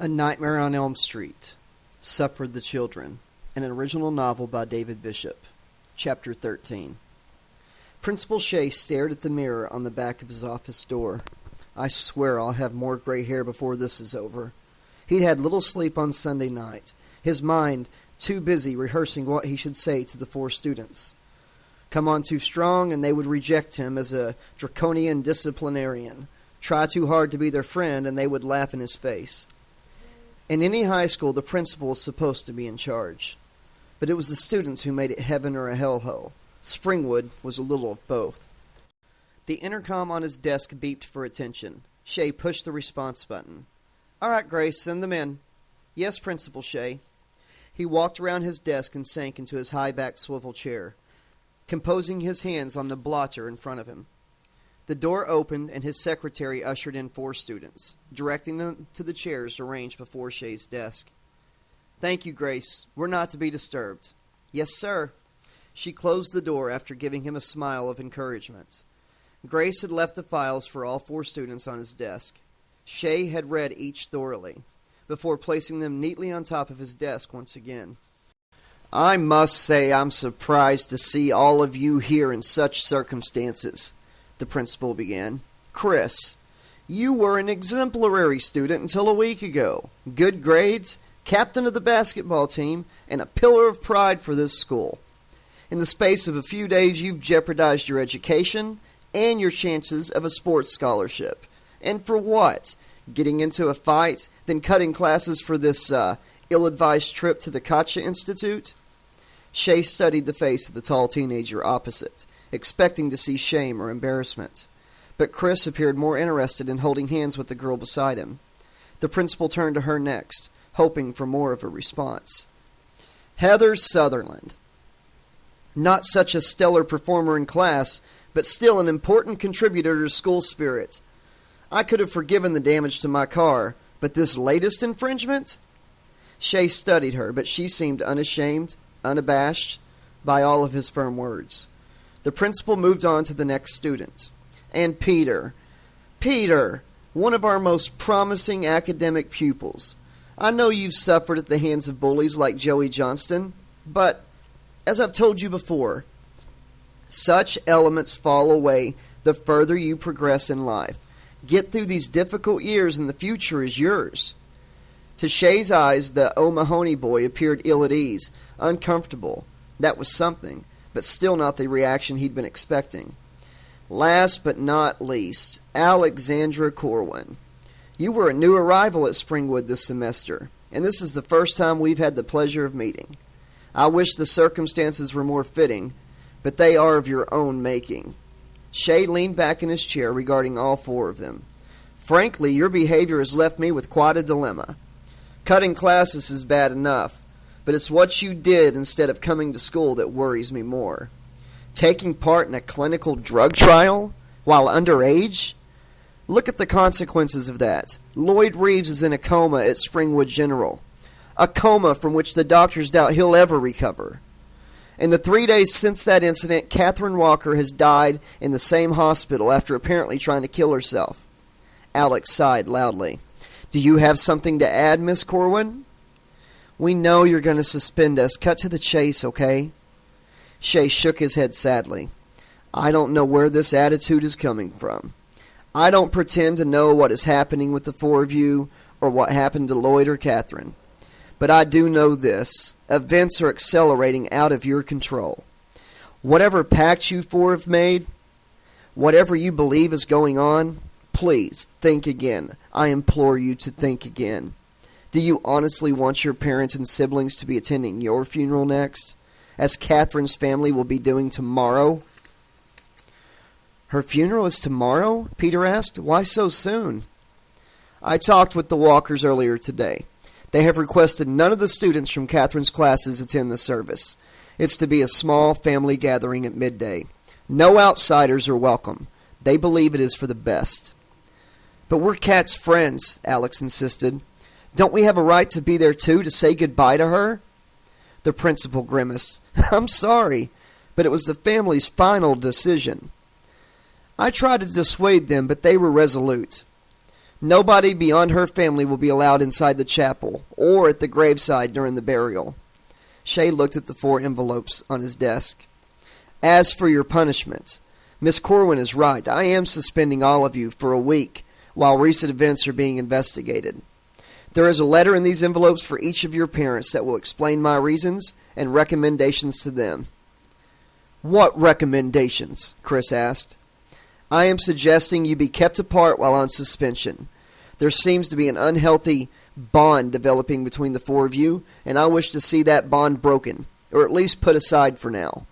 A Nightmare on Elm Street, Suffered the Children, an original novel by David Bishop. Chapter 13. Principal Shay stared at the mirror on the back of his office door. I swear I'll have more gray hair before this is over. He'd had little sleep on Sunday night, his mind too busy rehearsing what he should say to the 4 students. Come on too strong and they would reject him as a draconian disciplinarian. Try too hard to be their friend and they would laugh in his face. In any high school, the principal is supposed to be in charge. But it was the students who made it heaven or a hellhole. Springwood was a little of both. The intercom on his desk beeped for attention. Shay pushed the response button. All right, Grace, send them in. Yes, Principal Shay. He walked around his desk and sank into his high-backed swivel chair, composing his hands on the blotter in front of him. The door opened, and his secretary ushered in 4 students, directing them to the chairs arranged before Shay's desk. Thank you, Grace. We're not to be disturbed. Yes, sir. She closed the door after giving him a smile of encouragement. Grace had left the files for all 4 students on his desk. Shay had read each thoroughly, before placing them neatly on top of his desk once again. I must say I'm surprised to see all of you here in such circumstances, the principal began. Chris, you were an exemplary student until a week ago. Good grades, captain of the basketball team, and a pillar of pride for this school. In the space of a few days, you've jeopardized your education and your chances of a sports scholarship. And for what? Getting into a fight, then cutting classes for this ill-advised trip to the Katja Institute? Shay studied the face of the tall teenager opposite, expecting to see shame or embarrassment. But Chris appeared more interested in holding hands with the girl beside him. The principal turned to her next, hoping for more of a response. Heather Sutherland. Not such a stellar performer in class, but still an important contributor to school spirit. I could have forgiven the damage to my car, but this latest infringement? Shay studied her, but she seemed unashamed, unabashed by all of his firm words. The principal moved on to the next student. And Peter. Peter, one of our most promising academic pupils. I know you've suffered at the hands of bullies like Joey Johnston, but, as I've told you before, such elements fall away the further you progress in life. Get through these difficult years and the future is yours. To Shay's eyes, the O'Mahony boy appeared ill at ease, uncomfortable. That was something, but still not the reaction he'd been expecting. Last but not least, Alexandra Corwin. You were a new arrival at Springwood this semester, and this is the first time we've had the pleasure of meeting. I wish the circumstances were more fitting, but they are of your own making. Shay leaned back in his chair regarding all 4 of them. Frankly, your behavior has left me with quite a dilemma. Cutting classes is bad enough, but it's what you did instead of coming to school that worries me more. Taking part in a clinical drug trial while underage? Look at the consequences of that. Lloyd Reeves is in a coma at Springwood General. A coma from which the doctors doubt he'll ever recover. In the 3 days since that incident, Catherine Walker has died in the same hospital after apparently trying to kill herself. Alex sighed loudly. Do you have something to add, Miss Corwin? We know you're going to suspend us. Cut to the chase, okay? Shay shook his head sadly. I don't know where this attitude is coming from. I don't pretend to know what is happening with the 4 of you or what happened to Lloyd or Catherine. But I do know this. Events are accelerating out of your control. Whatever pact you 4 have made, whatever you believe is going on, please think again. I implore you to think again. Do you honestly want your parents and siblings to be attending your funeral next, as Catherine's family will be doing tomorrow? Her funeral is tomorrow? Peter asked. Why so soon? I talked with the Walkers earlier today. They have requested none of the students from Catherine's classes attend the service. It's to be a small family gathering at midday. No outsiders are welcome. They believe it is for the best. But we're Kat's friends, Alex insisted. Don't we have a right to be there too, to say goodbye to her? The principal grimaced. I'm sorry, but it was the family's final decision. I tried to dissuade them, but they were resolute. Nobody beyond her family will be allowed inside the chapel or at the graveside during the burial. Shay looked at the 4 envelopes on his desk. As for your punishment, Miss Corwin is right. I am suspending all of you for a week while recent events are being investigated. There is a letter in these envelopes for each of your parents that will explain my reasons and recommendations to them. What recommendations? Chris asked. I am suggesting you be kept apart while on suspension. There seems to be an unhealthy bond developing between the 4 of you, and I wish to see that bond broken, or at least put aside for now.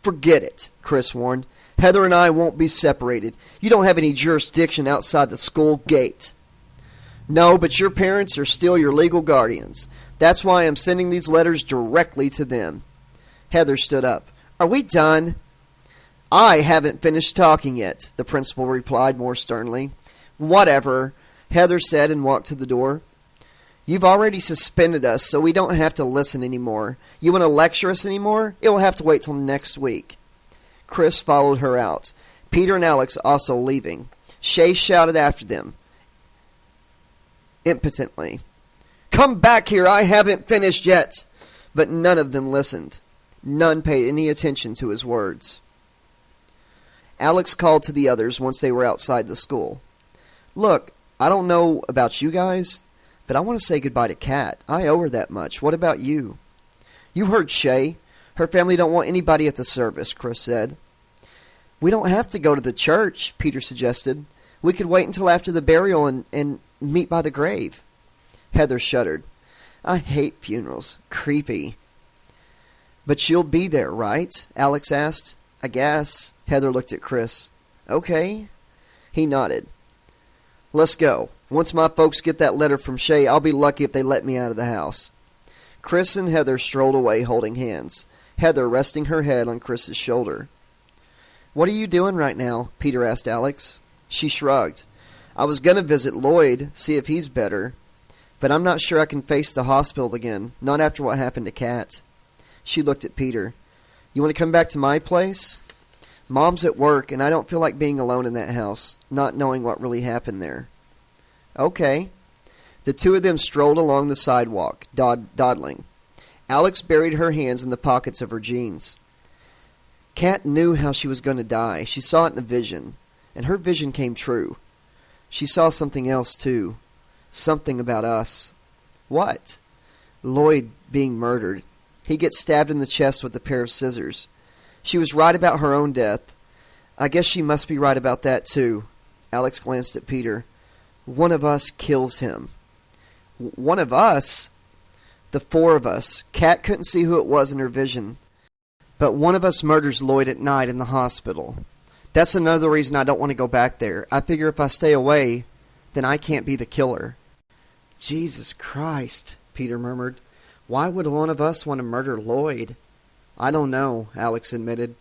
Forget it, Chris warned. Heather and I won't be separated. You don't have any jurisdiction outside the school gate. No, but your parents are still your legal guardians. That's why I'm sending these letters directly to them. Heather stood up. Are we done? I haven't finished talking yet, the principal replied more sternly. Whatever, Heather said and walked to the door. You've already suspended us, so we don't have to listen anymore. You want to lecture us anymore? It will have to wait till next week. Chris followed her out, Peter and Alex also leaving. Shay shouted after them, impotently, Come back here, I haven't finished yet. But none of them listened. None paid any attention to his words. Alex called to the others once they were outside the school. Look, I don't know about you guys, but I want to say goodbye to Kat. I owe her that much. What about you? You heard Shay. Her family don't want anybody at the service, Chris said. We don't have to go to the church, Peter suggested. We could wait until after the burial and meet by the grave. Heather shuddered. I hate funerals. Creepy. But you'll be there, right? Alex asked. I guess. Heather looked at Chris. Okay. He nodded. Let's go. Once my folks get that letter from Shay, I'll be lucky if they let me out of the house. Chris and Heather strolled away holding hands, Heather resting her head on Chris's shoulder. What are you doing right now? Peter asked Alex. She shrugged. I was going to visit Lloyd, see if he's better, but I'm not sure I can face the hospital again, not after what happened to Kat. She looked at Peter. You want to come back to my place? Mom's at work, and I don't feel like being alone in that house, not knowing what really happened there. Okay. The 2 of them strolled along the sidewalk, dawdling. Alex buried her hands in the pockets of her jeans. Kat knew how she was going to die. She saw it in a vision, and her vision came true. She saw something else, too. Something about us. What? Lloyd being murdered. He gets stabbed in the chest with a pair of scissors. She was right about her own death. I guess she must be right about that, too. Alex glanced at Peter. One of us kills him. One of us? The 4 of us. Kat couldn't see who it was in her vision. But one of us murders Lloyd at night in the hospital. That's another reason I don't want to go back there. I figure if I stay away, then I can't be the killer. Jesus Christ, Peter murmured. Why would one of us want to murder Lloyd? I don't know, Alex admitted.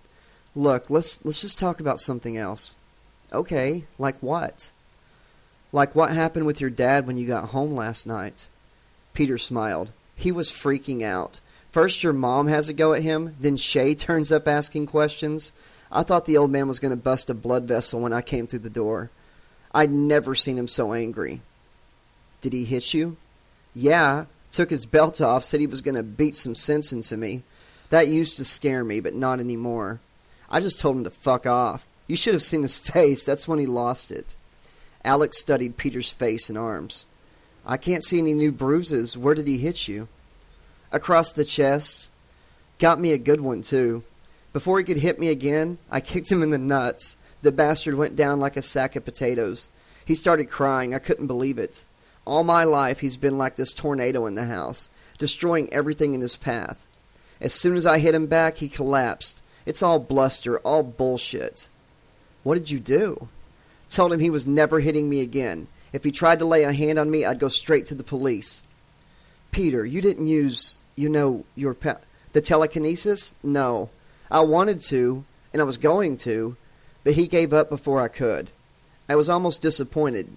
Look, let's just talk about something else. Okay, like what? Like what happened with your dad when you got home last night? Peter smiled. He was freaking out. First your mom has a go at him, then Shay turns up asking questions. I thought the old man was going to bust a blood vessel when I came through the door. I'd never seen him so angry. Did he hit you? Yeah, took his belt off, said he was going to beat some sense into me. That used to scare me, but not anymore. I just told him to fuck off. You should have seen his face. That's when he lost it. Alex studied Peter's face and arms. I can't see any new bruises. Where did he hit you? Across the chest. Got me a good one, too. Before he could hit me again, I kicked him in the nuts. The bastard went down like a sack of potatoes. He started crying. I couldn't believe it. All my life, he's been like this tornado in the house, destroying everything in his path. As soon as I hit him back, he collapsed. It's all bluster, all bullshit. What did you do? Told him he was never hitting me again. If he tried to lay a hand on me, I'd go straight to the police. Peter, you didn't use, the telekinesis? No. I wanted to, and I was going to, but he gave up before I could. I was almost disappointed,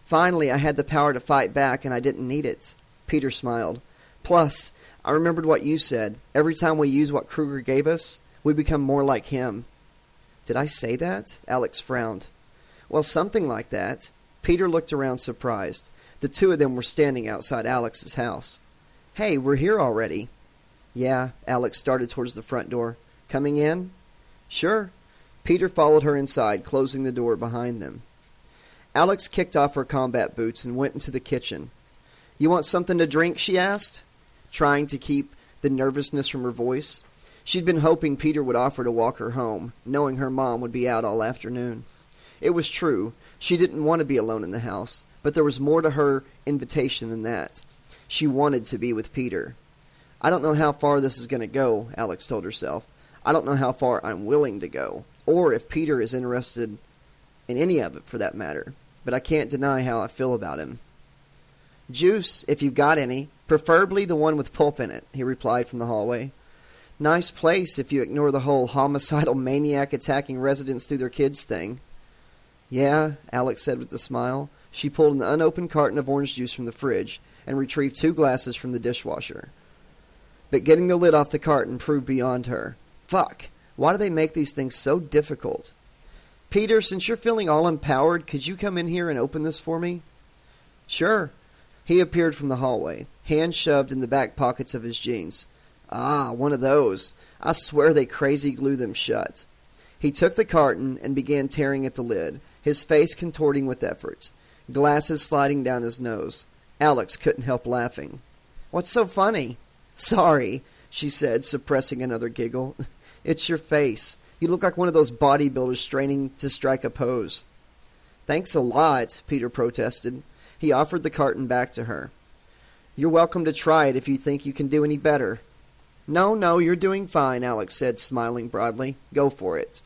Finally, I had the power to fight back, and I didn't need it. Peter smiled. Plus, I remembered what you said. Every time we use what Krueger gave us, we become more like him. Did I say that? Alex frowned. Well, something like that. Peter looked around surprised. The two of them were standing outside Alex's house. "Hey, we're here already." "Yeah." Alex started towards the front door. "Coming in?" "Sure." Peter followed her inside, closing the door behind them. Alex kicked off her combat boots and went into the kitchen. "You want something to drink?" she asked, trying to keep the nervousness from her voice. She'd been hoping Peter would offer to walk her home, knowing her mom would be out all afternoon. It was true. She didn't want to be alone in the house, but there was more to her invitation than that. She wanted to be with Peter. "I don't know how far this is going to go," Alex told herself. "I don't know how far I'm willing to go, or if Peter is interested in any of it for that matter, but I can't deny how I feel about him." "Juice, if you've got any, preferably the one with pulp in it," he replied from the hallway. "Nice place if you ignore the whole homicidal maniac attacking residents through their kids thing." "Yeah," Alex said with a smile. She pulled an unopened carton of orange juice from the fridge and retrieved 2 glasses from the dishwasher. But getting the lid off the carton proved beyond her. Fuck, why do they make these things so difficult? "Peter, since you're feeling all empowered, could you come in here and open this for me?" "Sure." He appeared from the hallway, hands shoved in the back pockets of his jeans. "Ah, one of those. I swear they crazy glue them shut." He took the carton and began tearing at the lid, his face contorting with effort, glasses sliding down his nose. Alex couldn't help laughing. "What's so funny?" "Sorry," she said, suppressing another giggle. "It's your face. You look like one of those bodybuilders straining to strike a pose." "Thanks a lot," Peter protested. He offered the carton back to her. "You're welcome to try it if you think you can do any better." No, you're doing fine," Alex said, smiling broadly. "Go for it."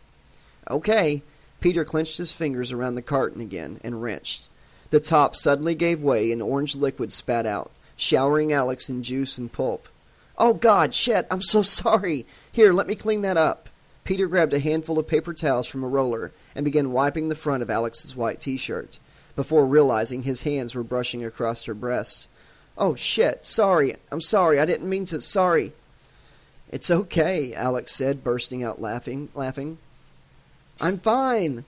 "Okay." Peter clenched his fingers around the carton again and wrenched. The top suddenly gave way and orange liquid spat out, showering Alex in juice and pulp. "Oh, God, shit, I'm so sorry. Here, let me clean that up." Peter grabbed a handful of paper towels from a roller and began wiping the front of Alex's white T-shirt, before realizing his hands were brushing across her breast. "Oh, shit, sorry. I'm sorry. I didn't mean to. Sorry." "It's okay," Alex said, bursting out laughing. "I'm fine."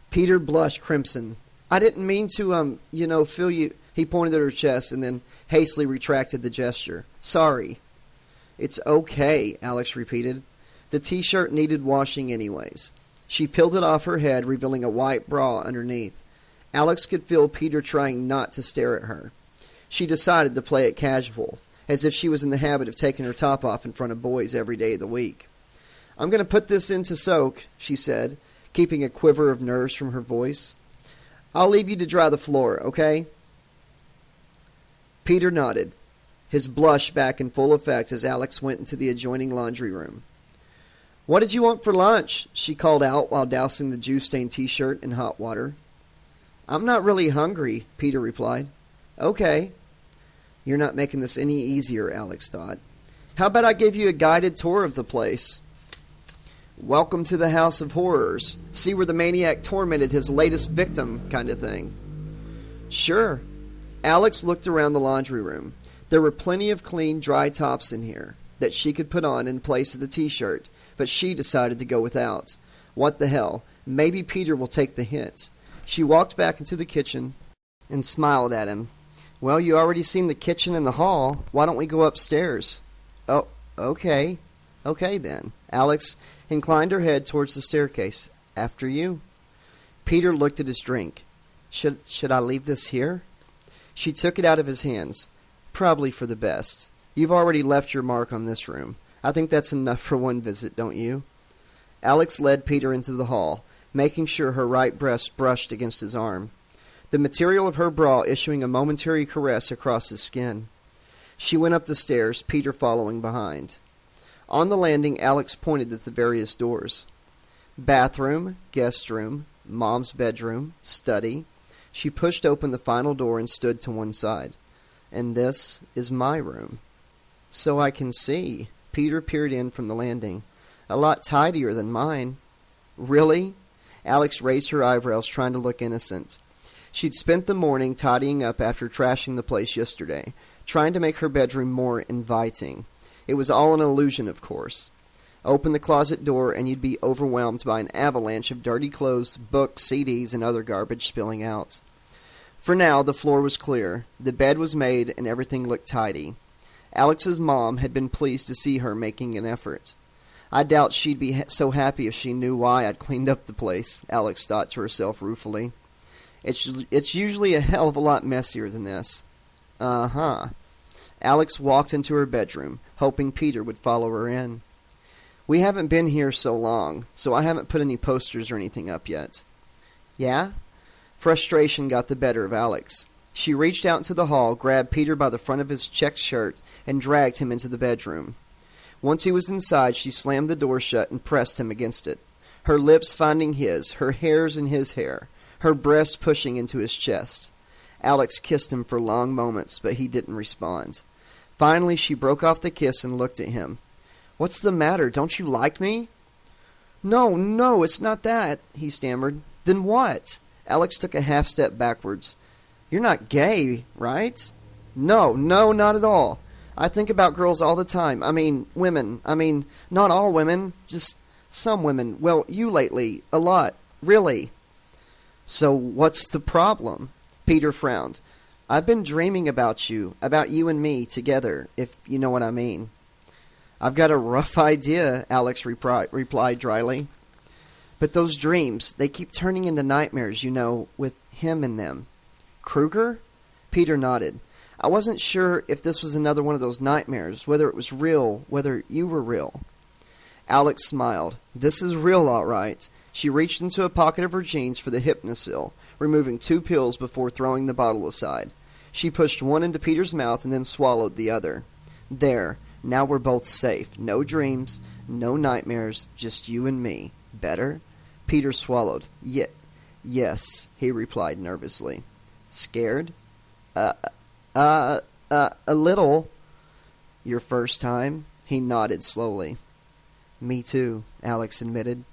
Peter blushed crimson. "I didn't mean to, feel you." He pointed at her chest and then hastily retracted the gesture. "Sorry." "It's okay," Alex repeated. The T-shirt needed washing anyways. She peeled it off her head, revealing a white bra underneath. Alex could feel Peter trying not to stare at her. She decided to play it casual, as if she was in the habit of taking her top off in front of boys every day of the week. "I'm going to put this in to soak," she said, keeping a quiver of nerves from her voice. "I'll leave you to dry the floor, okay?" Peter nodded, his blush back in full effect as Alex went into the adjoining laundry room. "What did you want for lunch?" she called out while dousing the juice-stained T-shirt in hot water. "I'm not really hungry," Peter replied. "Okay." You're not making this any easier, Alex thought. "How about I give you a guided tour of the place? Welcome to the House of Horrors. See where the maniac tormented his latest victim, kind of thing." "Sure." Alex looked around the laundry room. There were plenty of clean, dry tops in here that she could put on in place of the T-shirt, but she decided to go without. What the hell? Maybe Peter will take the hint. She walked back into the kitchen and smiled at him. "Well, you already seen the kitchen and the hall. Why don't we go upstairs?" "Oh, okay. Okay, then." Alex inclined her head towards the staircase. "After you." Peter looked at his drink. Should I leave this here?" She took it out of his hands. "Probably for the best. You've already left your mark on this room. I think that's enough for one visit, don't you?" Alex led Peter into the hall, making sure her right breast brushed against his arm, the material of her bra issuing a momentary caress across his skin. She went up the stairs, Peter following behind. On the landing, Alex pointed at the various doors. Bathroom, guest room, mom's bedroom, study. She pushed open the final door and stood to one side. "And this is my room." "So I can see." Peter peered in from the landing. "A lot tidier than mine." "Really?" Alex raised her eyebrows, trying to look innocent. She'd spent the morning tidying up after trashing the place yesterday, trying to make her bedroom more inviting. It was all an illusion, of course. Open the closet door and you'd be overwhelmed by an avalanche of dirty clothes, books, CDs, and other garbage spilling out. For now, the floor was clear. The bed was made, and everything looked tidy. Alex's mom had been pleased to see her making an effort. I doubt she'd be so happy if she knew why I'd cleaned up the place, Alex thought to herself ruefully. It's usually a hell of a lot messier than this. Uh-huh. Alex walked into her bedroom, hoping Peter would follow her in. We haven't been here so long, so I haven't put any posters or anything up yet. Yeah? Frustration got the better of Alex. She reached out into the hall, grabbed Peter by the front of his checked shirt, and dragged him into the bedroom. Once he was inside, she slammed the door shut and pressed him against it, her lips finding his, her hairs in his hair, her breast pushing into his chest. Alex kissed him for long moments, but he didn't respond. Finally, she broke off the kiss and looked at him. What's the matter? Don't you like me? No, it's not that, he stammered. Then what? Alex took a half step backwards. You're not gay, right? No, not at all. I think about girls all the time. I mean, women. I mean, not all women, just some women. Well, you lately. A lot. Really. So what's the problem? Peter frowned. I've been dreaming about you and me together, if you know what I mean. I've got a rough idea, Alex replied dryly. But those dreams, they keep turning into nightmares, you know, with him in them. Krueger? Peter nodded. I wasn't sure if this was another one of those nightmares, whether it was real, whether you were real. Alex smiled. This is real, all right. She reached into a pocket of her jeans for the Hypnosil, removing 2 pills before throwing the bottle aside. She pushed one into Peter's mouth and then swallowed the other. There, now we're both safe. No dreams, no nightmares, just you and me. Better? Peter swallowed. Yes, he replied nervously. Scared? A little. Your first time? He nodded slowly. Me too, Alex admitted.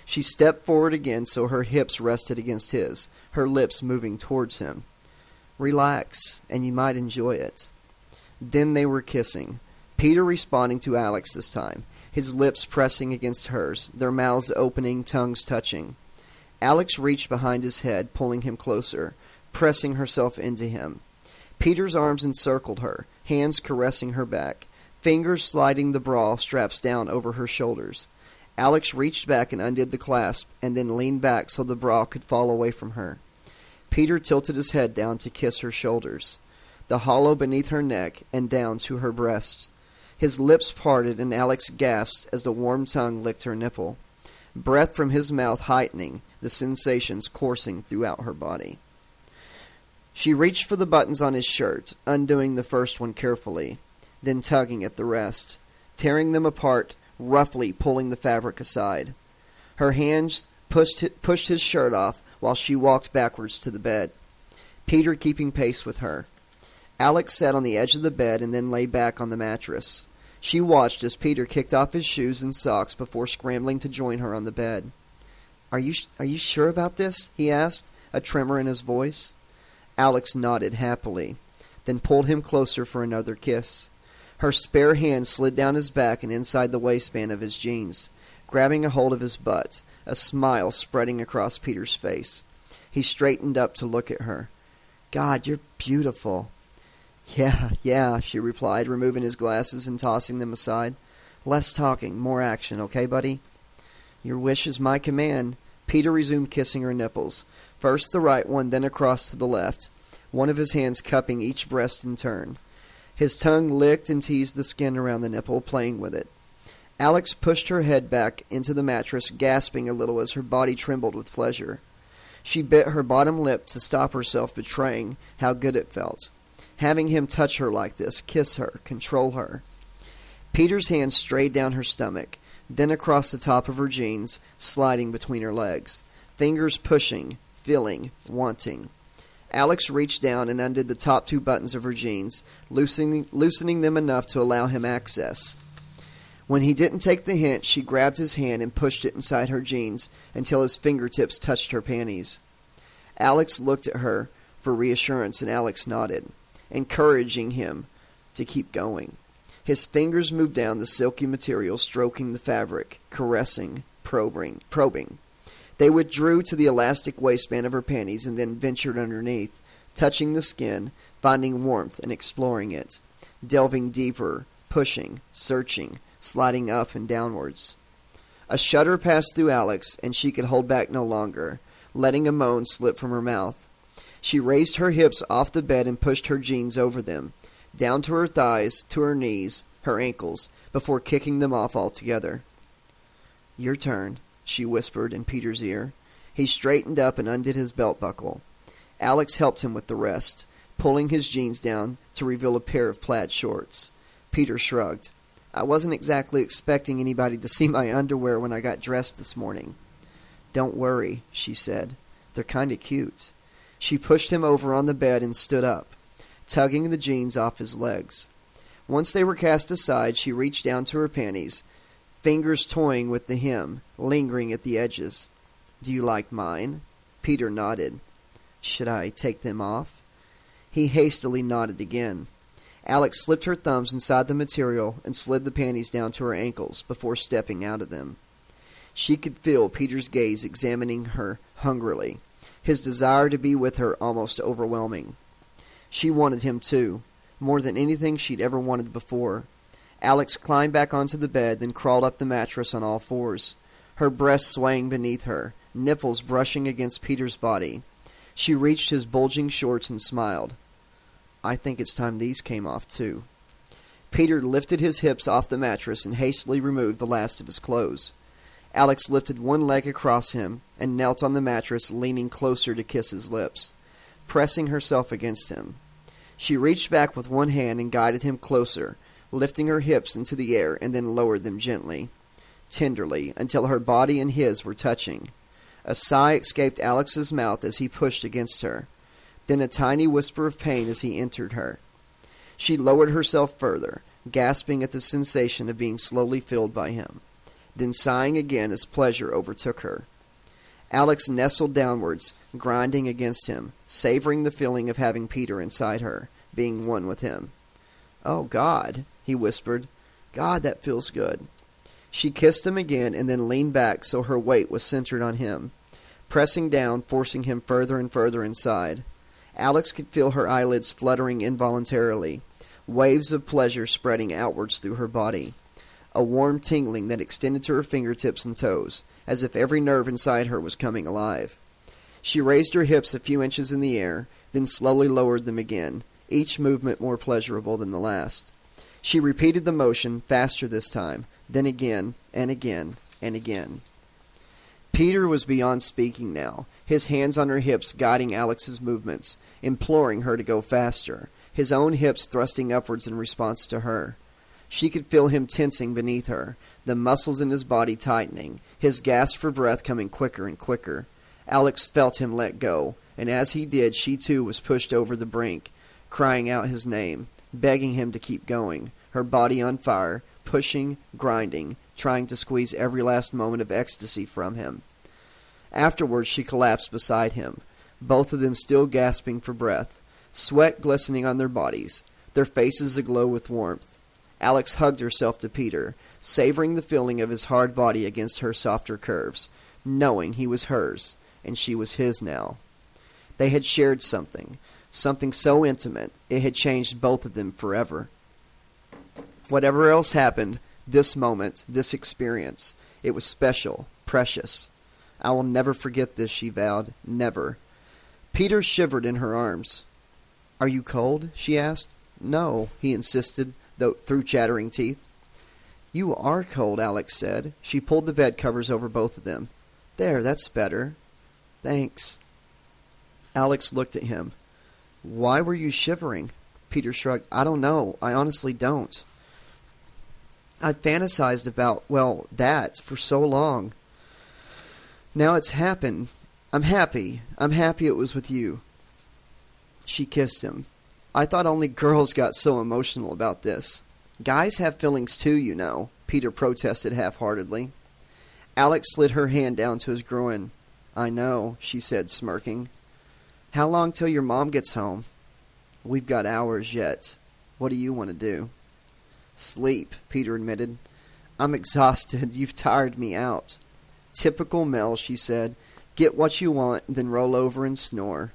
She stepped forward again so her hips rested against his, her lips moving towards him. Relax, and you might enjoy it. Then they were kissing, Peter responding to Alex this time, his lips pressing against hers, their mouths opening, tongues touching. Alex reached behind his head, pulling him closer, pressing herself into him. Peter's arms encircled her, hands caressing her back, fingers sliding the bra straps down over her shoulders. Alex reached back and undid the clasp, and then leaned back so the bra could fall away from her. Peter tilted his head down to kiss her shoulders, the hollow beneath her neck, and down to her breast. His lips parted, and Alex gasped as the warm tongue licked her nipple, breath from his mouth heightening, the sensations coursing throughout her body. She reached for the buttons on his shirt, undoing the first one carefully, then tugging at the rest, tearing them apart, roughly pulling the fabric aside. Her hands pushed his shirt off while she walked backwards to the bed, Peter keeping pace with her. Alex sat on the edge of the bed and then lay back on the mattress. She watched as Peter kicked off his shoes and socks before scrambling to join her on the bed. Are you sure about this? He asked, a tremor in his voice. Alex nodded happily, then pulled him closer for another kiss. Her spare hand slid down his back and inside the waistband of his jeans, grabbing a hold of his butt, a smile spreading across Peter's face. He straightened up to look at her. God, you're beautiful. Yeah, she replied, removing his glasses and tossing them aside. Less talking, more action, okay, buddy? Your wish is my command. Peter resumed kissing her nipples, first the right one, then across to the left, one of his hands cupping each breast in turn. His tongue licked and teased the skin around the nipple, playing with it. Alex pushed her head back into the mattress, gasping a little as her body trembled with pleasure. She bit her bottom lip to stop herself betraying how good it felt. Having him touch her like this, kiss her, control her. Peter's hand strayed down her stomach, then across the top of her jeans, sliding between her legs. Fingers pushing, feeling, wanting. Alex reached down and undid the top 2 buttons of her jeans, loosening them enough to allow him access. When he didn't take the hint, she grabbed his hand and pushed it inside her jeans until his fingertips touched her panties. Alex looked at her for reassurance, and Alex nodded, encouraging him to keep going. His fingers moved down the silky material, stroking the fabric, caressing, probing. They withdrew to the elastic waistband of her panties and then ventured underneath, touching the skin, finding warmth and exploring it, delving deeper, pushing, searching, sliding up and downwards. A shudder passed through Alex, and she could hold back no longer, letting a moan slip from her mouth. She raised her hips off the bed and pushed her jeans over them, down to her thighs, to her knees, her ankles, before kicking them off altogether. "Your turn," she whispered in Peter's ear. He straightened up and undid his belt buckle. Alex helped him with the rest, pulling his jeans down to reveal a pair of plaid shorts. Peter shrugged. "I wasn't exactly expecting anybody to see my underwear when I got dressed this morning." "Don't worry," she said. "They're kind of cute." She pushed him over on the bed and stood up, tugging the jeans off his legs. Once they were cast aside, she reached down to her panties, fingers toying with the hem, lingering at the edges. "Do you like mine?" Peter nodded. "Should I take them off?" He hastily nodded again. Alex slipped her thumbs inside the material and slid the panties down to her ankles before stepping out of them. She could feel Peter's gaze examining her hungrily, his desire to be with her almost overwhelming. She wanted him too, more than anything she'd ever wanted before. Alex climbed back onto the bed, then crawled up the mattress on all fours, her breasts swaying beneath her, nipples brushing against Peter's body. She reached his bulging shorts and smiled. "I think it's time these came off, too." Peter lifted his hips off the mattress and hastily removed the last of his clothes. Alex lifted one leg across him and knelt on the mattress, leaning closer to kiss his lips, pressing herself against him. She reached back with one hand and guided him closer, lifting her hips into the air and then lowered them gently, tenderly, until her body and his were touching. A sigh escaped Alex's mouth as he pushed against her, then a tiny whisper of pain as he entered her. She lowered herself further, gasping at the sensation of being slowly filled by him, then sighing again as pleasure overtook her. Alex nestled downwards, grinding against him, savoring the feeling of having Peter inside her, being one with him. "Oh, God," he whispered. "God, that feels good." She kissed him again and then leaned back so her weight was centered on him, pressing down, forcing him further and further inside. Alex could feel her eyelids fluttering involuntarily, waves of pleasure spreading outwards through her body, a warm tingling that extended to her fingertips and toes, as if every nerve inside her was coming alive. She raised her hips a few inches in the air, then slowly lowered them again, each movement more pleasurable than the last. She repeated the motion, faster this time, then again, and again, and again. Peter was beyond speaking now, his hands on her hips guiding Alex's movements, imploring her to go faster, his own hips thrusting upwards in response to her. She could feel him tensing beneath her, the muscles in his body tightening, his gasp for breath coming quicker and quicker. Alex felt him let go, and as he did, she too was pushed over the brink, crying out his name, begging him to keep going, her body on fire, pushing, grinding, trying to squeeze every last moment of ecstasy from him. Afterwards, she collapsed beside him, both of them still gasping for breath, sweat glistening on their bodies, their faces aglow with warmth. Alex hugged herself to Peter, savoring the feeling of his hard body against her softer curves, knowing he was hers, and she was his now. They had shared something so intimate, it had changed both of them forever. Whatever else happened, this moment, this experience, it was special, precious. "I will never forget this," she vowed. "Never." Peter shivered in her arms. "Are you cold?" she asked. "No," he insisted, though through chattering teeth. "You are cold," Alex said. She pulled the bed covers over both of them. "There, that's better." "Thanks." Alex looked at him. "Why were you shivering?" Peter shrugged. "I don't know. I honestly don't. I fantasized about, well, that for so long. Now it's happened. I'm happy. I'm happy it was with you." She kissed him. "I thought only girls got so emotional about this. Guys have feelings too, you know," Peter protested half-heartedly. Alex slid her hand down to his groin. "I know," she said, smirking. "How long till your mom gets home?" "We've got hours yet. What do you want to do?" "Sleep," Peter admitted. "I'm exhausted. You've tired me out." "Typical Mel," she said. "Get what you want, then roll over and snore."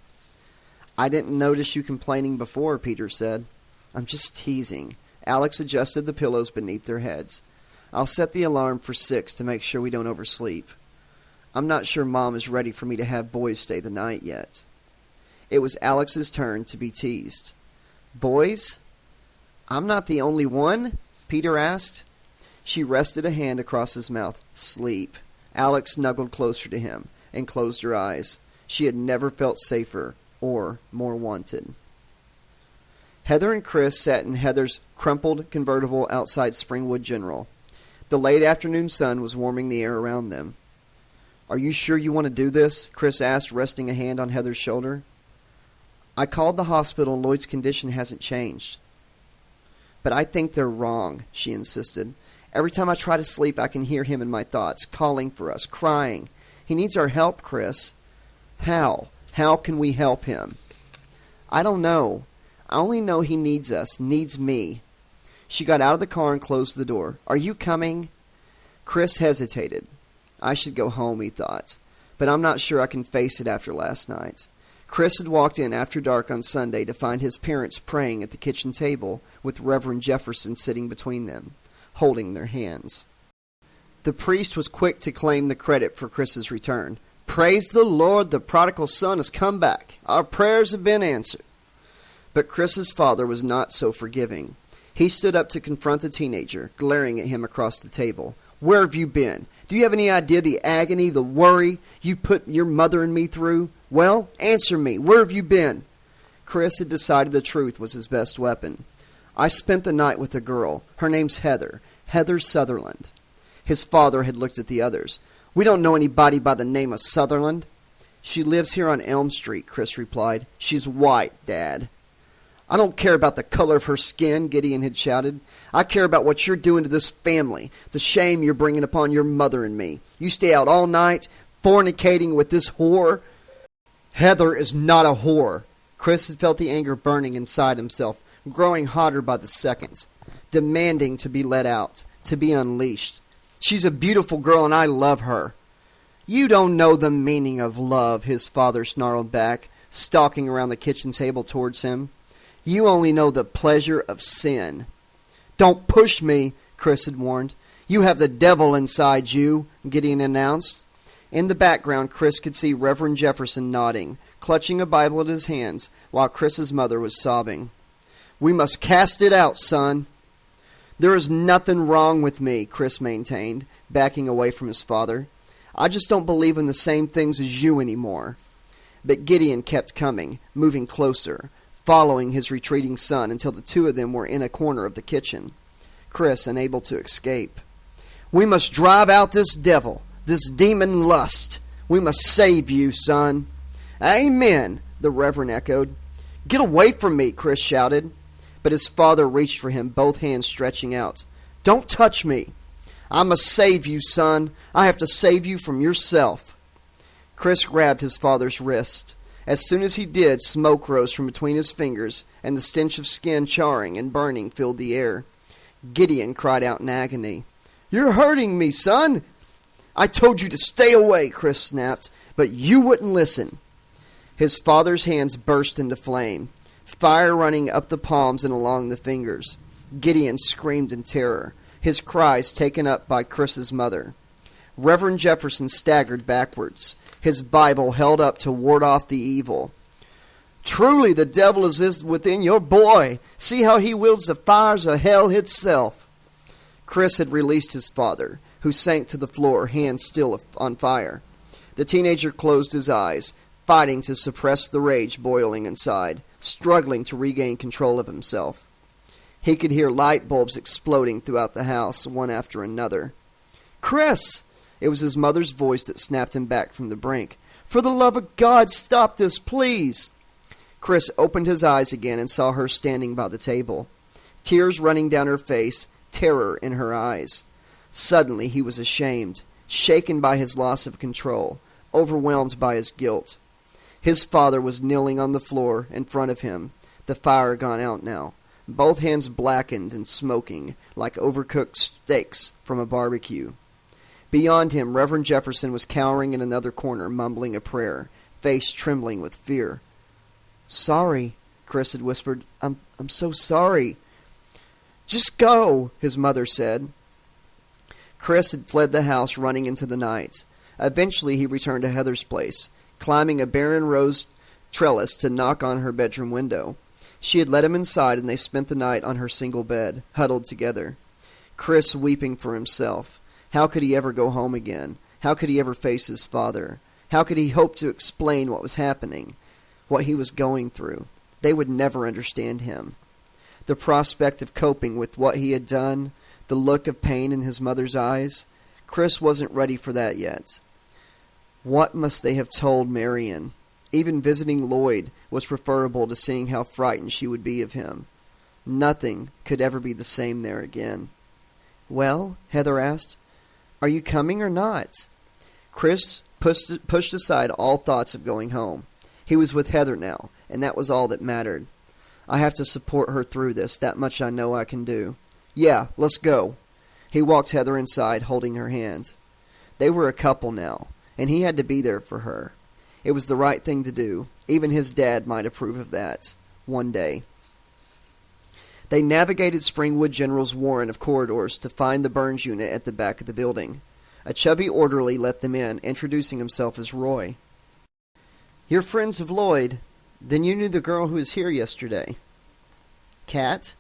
I didn't notice you complaining before, Peter said. I'm just teasing. Alex adjusted the pillows beneath their heads. I'll set the alarm for 6 to make sure we don't oversleep. I'm not sure Mom is ready for me to have boys stay the night yet. It was Alex's turn to be teased. Boys? I'm not the only one? Peter asked. She rested a hand across his mouth. Sleep. Alex snuggled closer to him and closed her eyes. She had never felt safer or more wanted. Heather and Chris sat in Heather's crumpled convertible outside Springwood General. The late afternoon sun was warming the air around them. Are you sure you want to do this? Chris asked, resting a hand on Heather's shoulder. I called the hospital and Lloyd's condition hasn't changed. But I think they're wrong, she insisted. Every time I try to sleep, I can hear him in my thoughts, calling for us, crying. He needs our help, Chris. How? How can we help him? I don't know. I only know he needs us, needs me. She got out of the car and closed the door. Are you coming? Chris hesitated. I should go home, he thought. But I'm not sure I can face it after last night. Chris had walked in after dark on Sunday to find his parents praying at the kitchen table with Reverend Jefferson sitting between them, holding their hands. The priest was quick to claim the credit for Chris's return. Praise the Lord, the prodigal son has come back. Our prayers have been answered. But Chris's father was not so forgiving. He stood up to confront the teenager, glaring at him across the table. Where have you been? Do you have any idea the agony, the worry you put your mother and me through? Well, answer me. Where have you been? Chris had decided the truth was his best weapon. I spent the night with a girl. Her name's Heather. Heather Sutherland. His father had looked at the others. We don't know anybody by the name of Sutherland. She lives here on Elm Street, Chris replied. She's white, Dad. I don't care about the color of her skin, Gideon had shouted. I care about what you're doing to this family, the shame you're bringing upon your mother and me. You stay out all night, fornicating with this whore. Heather is not a whore. Chris had felt the anger burning inside himself, growing hotter by the seconds, demanding to be let out, to be unleashed. She's a beautiful girl and I love her. You don't know the meaning of love, his father snarled back, stalking around the kitchen table towards him. You only know the pleasure of sin. Don't push me, Chris had warned. You have the devil inside you, Gideon announced. In the background, Chris could see Reverend Jefferson nodding, clutching a Bible in his hands, while Chris's mother was sobbing. We must cast it out, son. There is nothing wrong with me, Chris maintained, backing away from his father. I just don't believe in the same things as you anymore. But Gideon kept coming, moving closer, following his retreating son until the two of them were in a corner of the kitchen. Chris unable to escape. We must drive out this devil, this demon lust. We must save you, son. Amen, the Reverend echoed. Get away from me, Chris shouted. But his father reached for him, both hands stretching out. Don't touch me. I must save you, son. I have to save you from yourself. Chris grabbed his father's wrist. As soon as he did, smoke rose from between his fingers, and the stench of skin charring and burning filled the air. Gideon cried out in agony. You're hurting me, son. I told you to stay away, Chris snapped, but you wouldn't listen. His father's hands burst into flame, fire running up the palms and along the fingers. Gideon screamed in terror, his cries taken up by Chris's mother. Reverend Jefferson staggered backwards, his Bible held up to ward off the evil. Truly the devil is within your boy. See how he wields the fires of hell itself. Chris had released his father, who sank to the floor, hands still on fire. The teenager closed his eyes, fighting to suppress the rage boiling inside, struggling to regain control of himself. He could hear light bulbs exploding throughout the house, one after another. Chris! It was his mother's voice that snapped him back from the brink. For the love of God, stop this, please! Chris opened his eyes again and saw her standing by the table, tears running down her face, terror in her eyes. Suddenly he was ashamed, shaken by his loss of control, overwhelmed by his guilt. His father was kneeling on the floor in front of him, the fire gone out now, both hands blackened and smoking like overcooked steaks from a barbecue. Beyond him, Reverend Jefferson was cowering in another corner, mumbling a prayer, face trembling with fear. Sorry, Chris had whispered. I'm so sorry. Just go, his mother said. Chris had fled the house, running into the night. Eventually he returned to Heather's place, climbing a barren rose trellis to knock on her bedroom window. She had let him inside, and they spent the night on her single bed, huddled together. Chris weeping for himself. How could he ever go home again? How could he ever face his father? How could he hope to explain what was happening, what he was going through? They would never understand him. The prospect of coping with what he had done, the look of pain in his mother's eyes, Chris wasn't ready for that yet. What must they have told Marion? Even visiting Lloyd was preferable to seeing how frightened she would be of him. Nothing could ever be the same there again. Well, Heather asked, are you coming or not? Chris pushed aside all thoughts of going home. He was with Heather now, and that was all that mattered. I have to support her through this, that much I know I can do. Yeah, let's go. He walked Heather inside, holding her hand. They were a couple now, and he had to be there for her. It was the right thing to do. Even his dad might approve of that. One day. They navigated Springwood General's warren of corridors to find the Burns unit at the back of the building. A chubby orderly let them in, introducing himself as Roy. You're friends of Lloyd. Then you knew the girl who was here yesterday. Kat?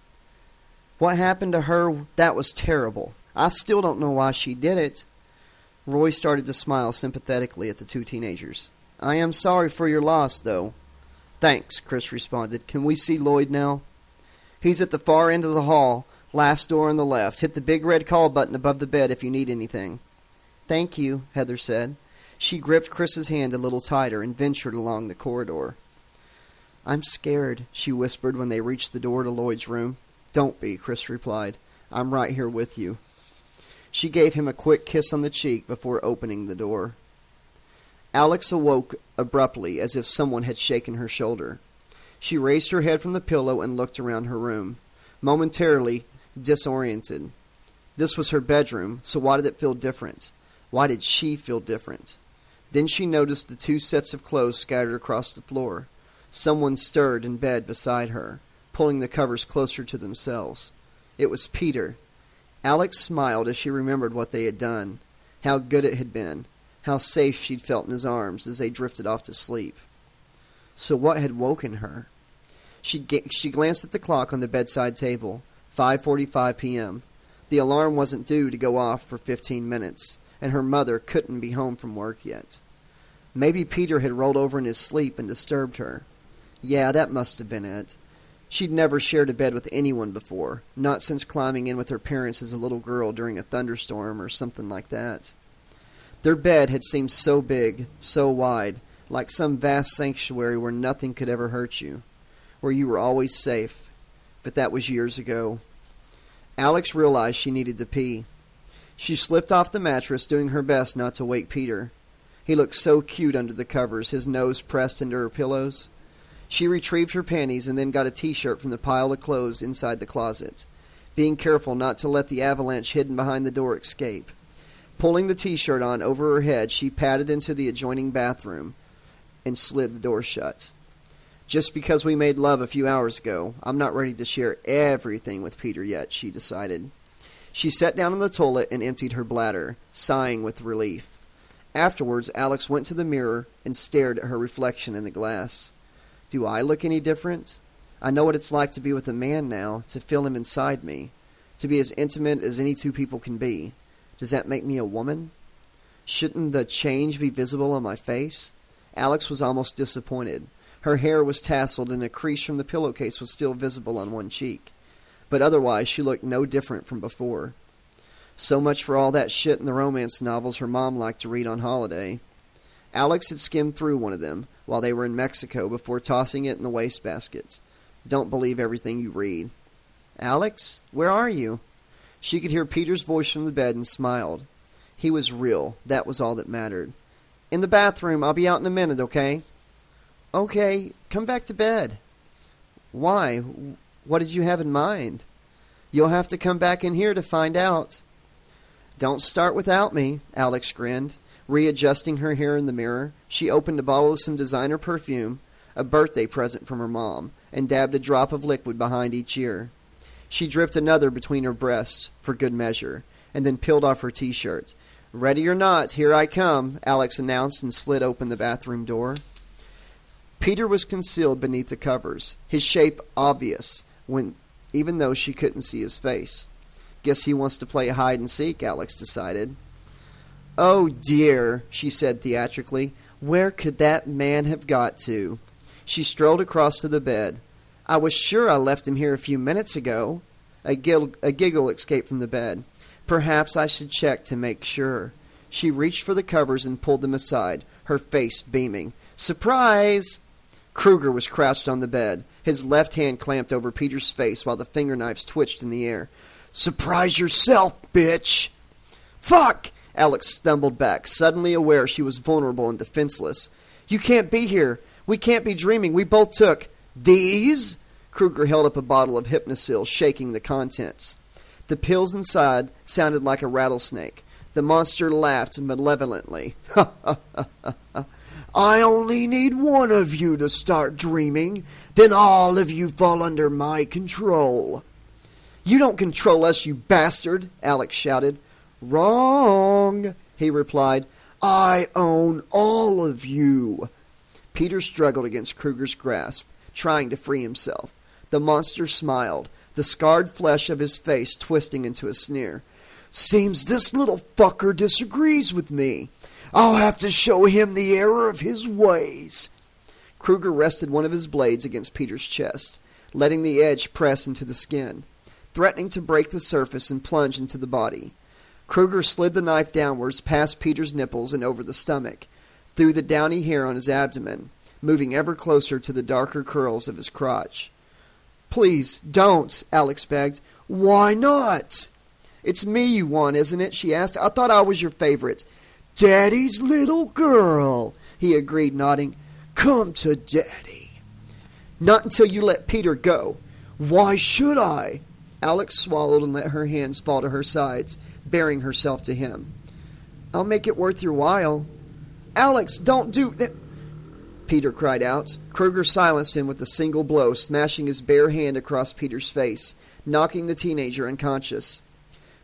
What happened to her? That was terrible. I still don't know why she did it. Roy started to smile sympathetically at the two teenagers. I am sorry for your loss, though. Thanks, Chris responded. Can we see Lloyd now? He's at the far end of the hall, last door on the left. Hit the big red call button above the bed if you need anything. Thank you, Heather said. She gripped Chris's hand a little tighter and ventured along the corridor. I'm scared, she whispered when they reached the door to Lloyd's room. Don't be, Chris replied. I'm right here with you. She gave him a quick kiss on the cheek before opening the door. Alex awoke abruptly as if someone had shaken her shoulder. She raised her head from the pillow and looked around her room, momentarily disoriented. This was her bedroom, so why did it feel different? Why did she feel different? Then she noticed the two sets of clothes scattered across the floor. Someone stirred in bed beside her, pulling the covers closer to themselves. It was Peter. Alex smiled as she remembered what they had done, how good it had been, how safe she'd felt in his arms as they drifted off to sleep. So what had woken her? She glanced at the clock on the bedside table, 5:45 p.m. The alarm wasn't due to go off for 15 minutes, and her mother couldn't be home from work yet. Maybe Peter had rolled over in his sleep and disturbed her. Yeah, that must have been it. She'd never shared a bed with anyone before, not since climbing in with her parents as a little girl during a thunderstorm or something like that. Their bed had seemed so big, so wide, like some vast sanctuary where nothing could ever hurt you, where you were always safe. But that was years ago. Alex realized she needed to pee. She slipped off the mattress, doing her best not to wake Peter. He looked so cute under the covers, his nose pressed into her pillows. She retrieved her panties and then got a T-shirt from the pile of clothes inside the closet, being careful not to let the avalanche hidden behind the door escape. Pulling the T-shirt on over her head, she padded into the adjoining bathroom and slid the door shut. Just because we made love a few hours ago, I'm not ready to share everything with Peter yet, she decided. She sat down on the toilet and emptied her bladder, sighing with relief. Afterwards, Alex went to the mirror and stared at her reflection in the glass. Do I look any different? I know what it's like to be with a man now, to feel him inside me, to be as intimate as any two people can be. Does that make me a woman? Shouldn't the change be visible on my face? Alex was almost disappointed. Her hair was tasseled and a crease from the pillowcase was still visible on one cheek. But otherwise she looked no different from before. So much for all that shit in the romance novels her mom liked to read on holiday. Alex had skimmed through one of them while they were in Mexico before tossing it in the wastebasket. Don't believe everything you read. Alex, where are you? She could hear Peter's voice from the bed and smiled. He was real. That was all that mattered. In the bathroom. I'll be out in a minute, okay? Okay, come back to bed. Why? What did you have in mind? You'll have to come back in here to find out. Don't start without me, Alex grinned. Readjusting her hair in the mirror, she opened a bottle of some designer perfume, a birthday present from her mom, and dabbed a drop of liquid behind each ear. She dripped another between her breasts, for good measure, and then peeled off her T-shirt. "Ready or not, here I come," Alex announced and slid open the bathroom door. Peter was concealed beneath the covers, his shape obvious, even though she couldn't see his face. "Guess he wants to play hide-and-seek," Alex decided. "Oh, dear," she said theatrically. "Where could that man have got to?" She strolled across to the bed. "I was sure I left him here a few minutes ago." A giggle escaped from the bed. "Perhaps I should check to make sure." She reached for the covers and pulled them aside, her face beaming. "Surprise!" Krueger was crouched on the bed, his left hand clamped over Peter's face while the fingerknives twitched in the air. "Surprise yourself, bitch!" "Fuck!" Alex stumbled back, suddenly aware she was vulnerable and defenseless. "You can't be here. We can't be dreaming. We both took these." Krueger held up a bottle of Hypnosil, shaking the contents. The pills inside sounded like a rattlesnake. The monster laughed malevolently. "I only need one of you to start dreaming. Then all of you fall under my control." "You don't control us, you bastard," Alex shouted. "Wrong," he replied. "I own all of you." Peter struggled against Krueger's grasp, trying to free himself. The monster smiled, the scarred flesh of his face twisting into a sneer. "Seems this little fucker disagrees with me. I'll have to show him the error of his ways." Krueger rested one of his blades against Peter's chest, letting the edge press into the skin, threatening to break the surface and plunge into the body. Krueger slid the knife downwards past Peter's nipples and over the stomach, through the downy hair on his abdomen, moving ever closer to the darker curls of his crotch. "Please, don't," Alex begged. "Why not?" "It's me you want, isn't it?" she asked. "I thought I was your favorite." "Daddy's little girl," he agreed, nodding. "Come to Daddy." "Not until you let Peter go." "Why should I?" Alex swallowed and let her hands fall to her sides, bearing herself to him. "I'll make it worth your while." "Alex, don't do it!" Peter cried out. Krueger silenced him with a single blow, smashing his bare hand across Peter's face, knocking the teenager unconscious.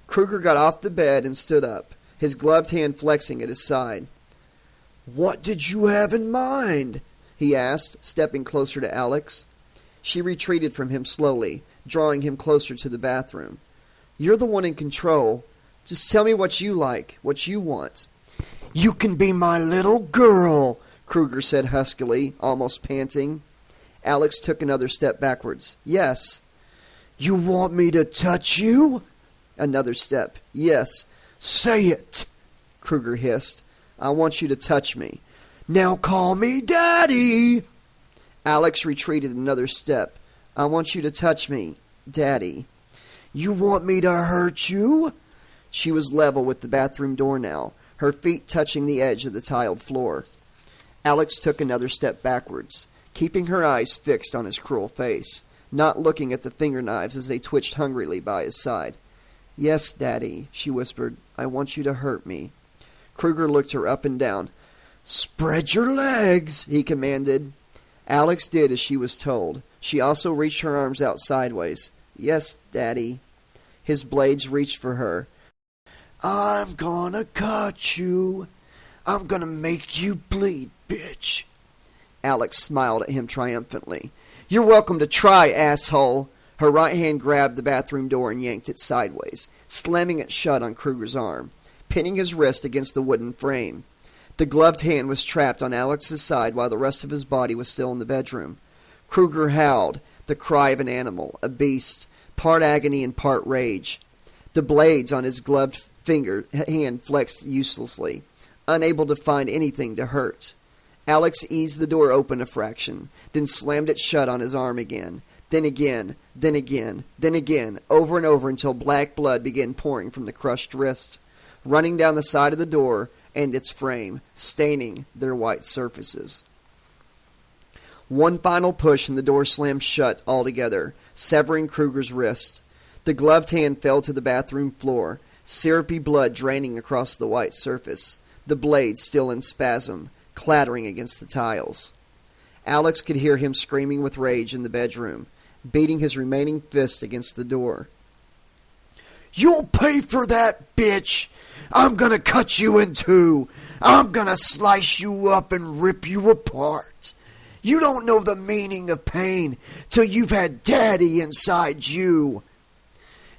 Krueger got off the bed and stood up, his gloved hand flexing at his side. "What did you have in mind?" he asked, stepping closer to Alex. She retreated from him slowly, drawing him closer to the bathroom. "You're the one in control. Just tell me what you like, what you want." "You can be my little girl," Krueger said huskily, almost panting. Alex took another step backwards. "Yes." "You want me to touch you?" Another step. "Yes." "Say it," Krueger hissed. "I want you to touch me." "Now call me Daddy." Alex retreated another step. "I want you to touch me, Daddy." "You want me to hurt you?" She was level with the bathroom door now, her feet touching the edge of the tiled floor. Alex took another step backwards, keeping her eyes fixed on his cruel face, not looking at the fingerknives as they twitched hungrily by his side. "Yes, Daddy," she whispered. "I want you to hurt me." Krueger looked her up and down. "Spread your legs," he commanded. Alex did as she was told. She also reached her arms out sideways. "Yes, Daddy." His blades reached for her. "I'm gonna cut you. I'm gonna make you bleed, bitch." Alex smiled at him triumphantly. "You're welcome to try, asshole." Her right hand grabbed the bathroom door and yanked it sideways, slamming it shut on Krueger's arm, pinning his wrist against the wooden frame. The gloved hand was trapped on Alex's side while the rest of his body was still in the bedroom. Krueger howled, the cry of an animal, a beast, part agony and part rage. The blades on his gloved hand flexed uselessly, unable to find anything to hurt. Alex eased the door open a fraction, then slammed it shut on his arm again. Then again, then again, then again, over and over until black blood began pouring from the crushed wrist, running down the side of the door and its frame, staining their white surfaces. One final push and the door slammed shut altogether, severing Krueger's wrist. The gloved hand fell to the bathroom floor, syrupy blood draining across the white surface, the blade still in spasm, clattering against the tiles. Alex could hear him screaming with rage in the bedroom, beating his remaining fist against the door. "You'll pay for that, bitch! I'm gonna cut you in two! I'm gonna slice you up and rip you apart! You don't know the meaning of pain till you've had Daddy inside you!"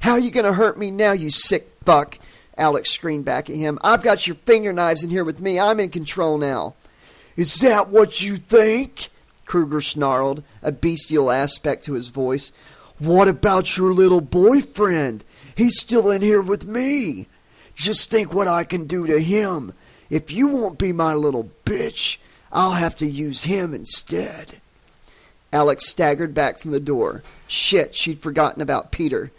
"How are you gonna hurt me now, you sick fuck?" Alex screamed back at him. "I've got your finger knives in here with me. I'm in control now." "Is that what you think?" Krueger snarled, a bestial aspect to his voice. "What about your little boyfriend? He's still in here with me. Just think what I can do to him. If you won't be my little bitch, I'll have to use him instead." Alex staggered back from the door. Shit, she'd forgotten about Peter.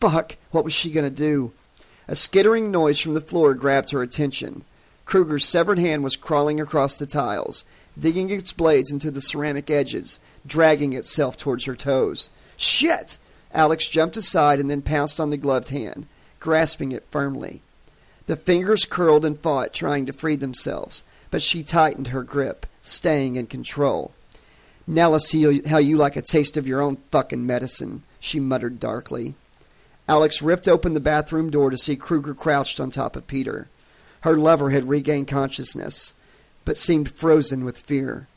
Fuck, what was she going to do? A skittering noise from the floor grabbed her attention. Krueger's severed hand was crawling across the tiles, digging its blades into the ceramic edges, dragging itself towards her toes. "Shit!" Alex jumped aside and then pounced on the gloved hand, grasping it firmly. The fingers curled and fought, trying to free themselves, but she tightened her grip, staying in control. "Now let's see how you like a taste of your own fucking medicine," she muttered darkly. Alex ripped open the bathroom door to see Krueger crouched on top of Peter. Her lover had regained consciousness, but seemed frozen with fear.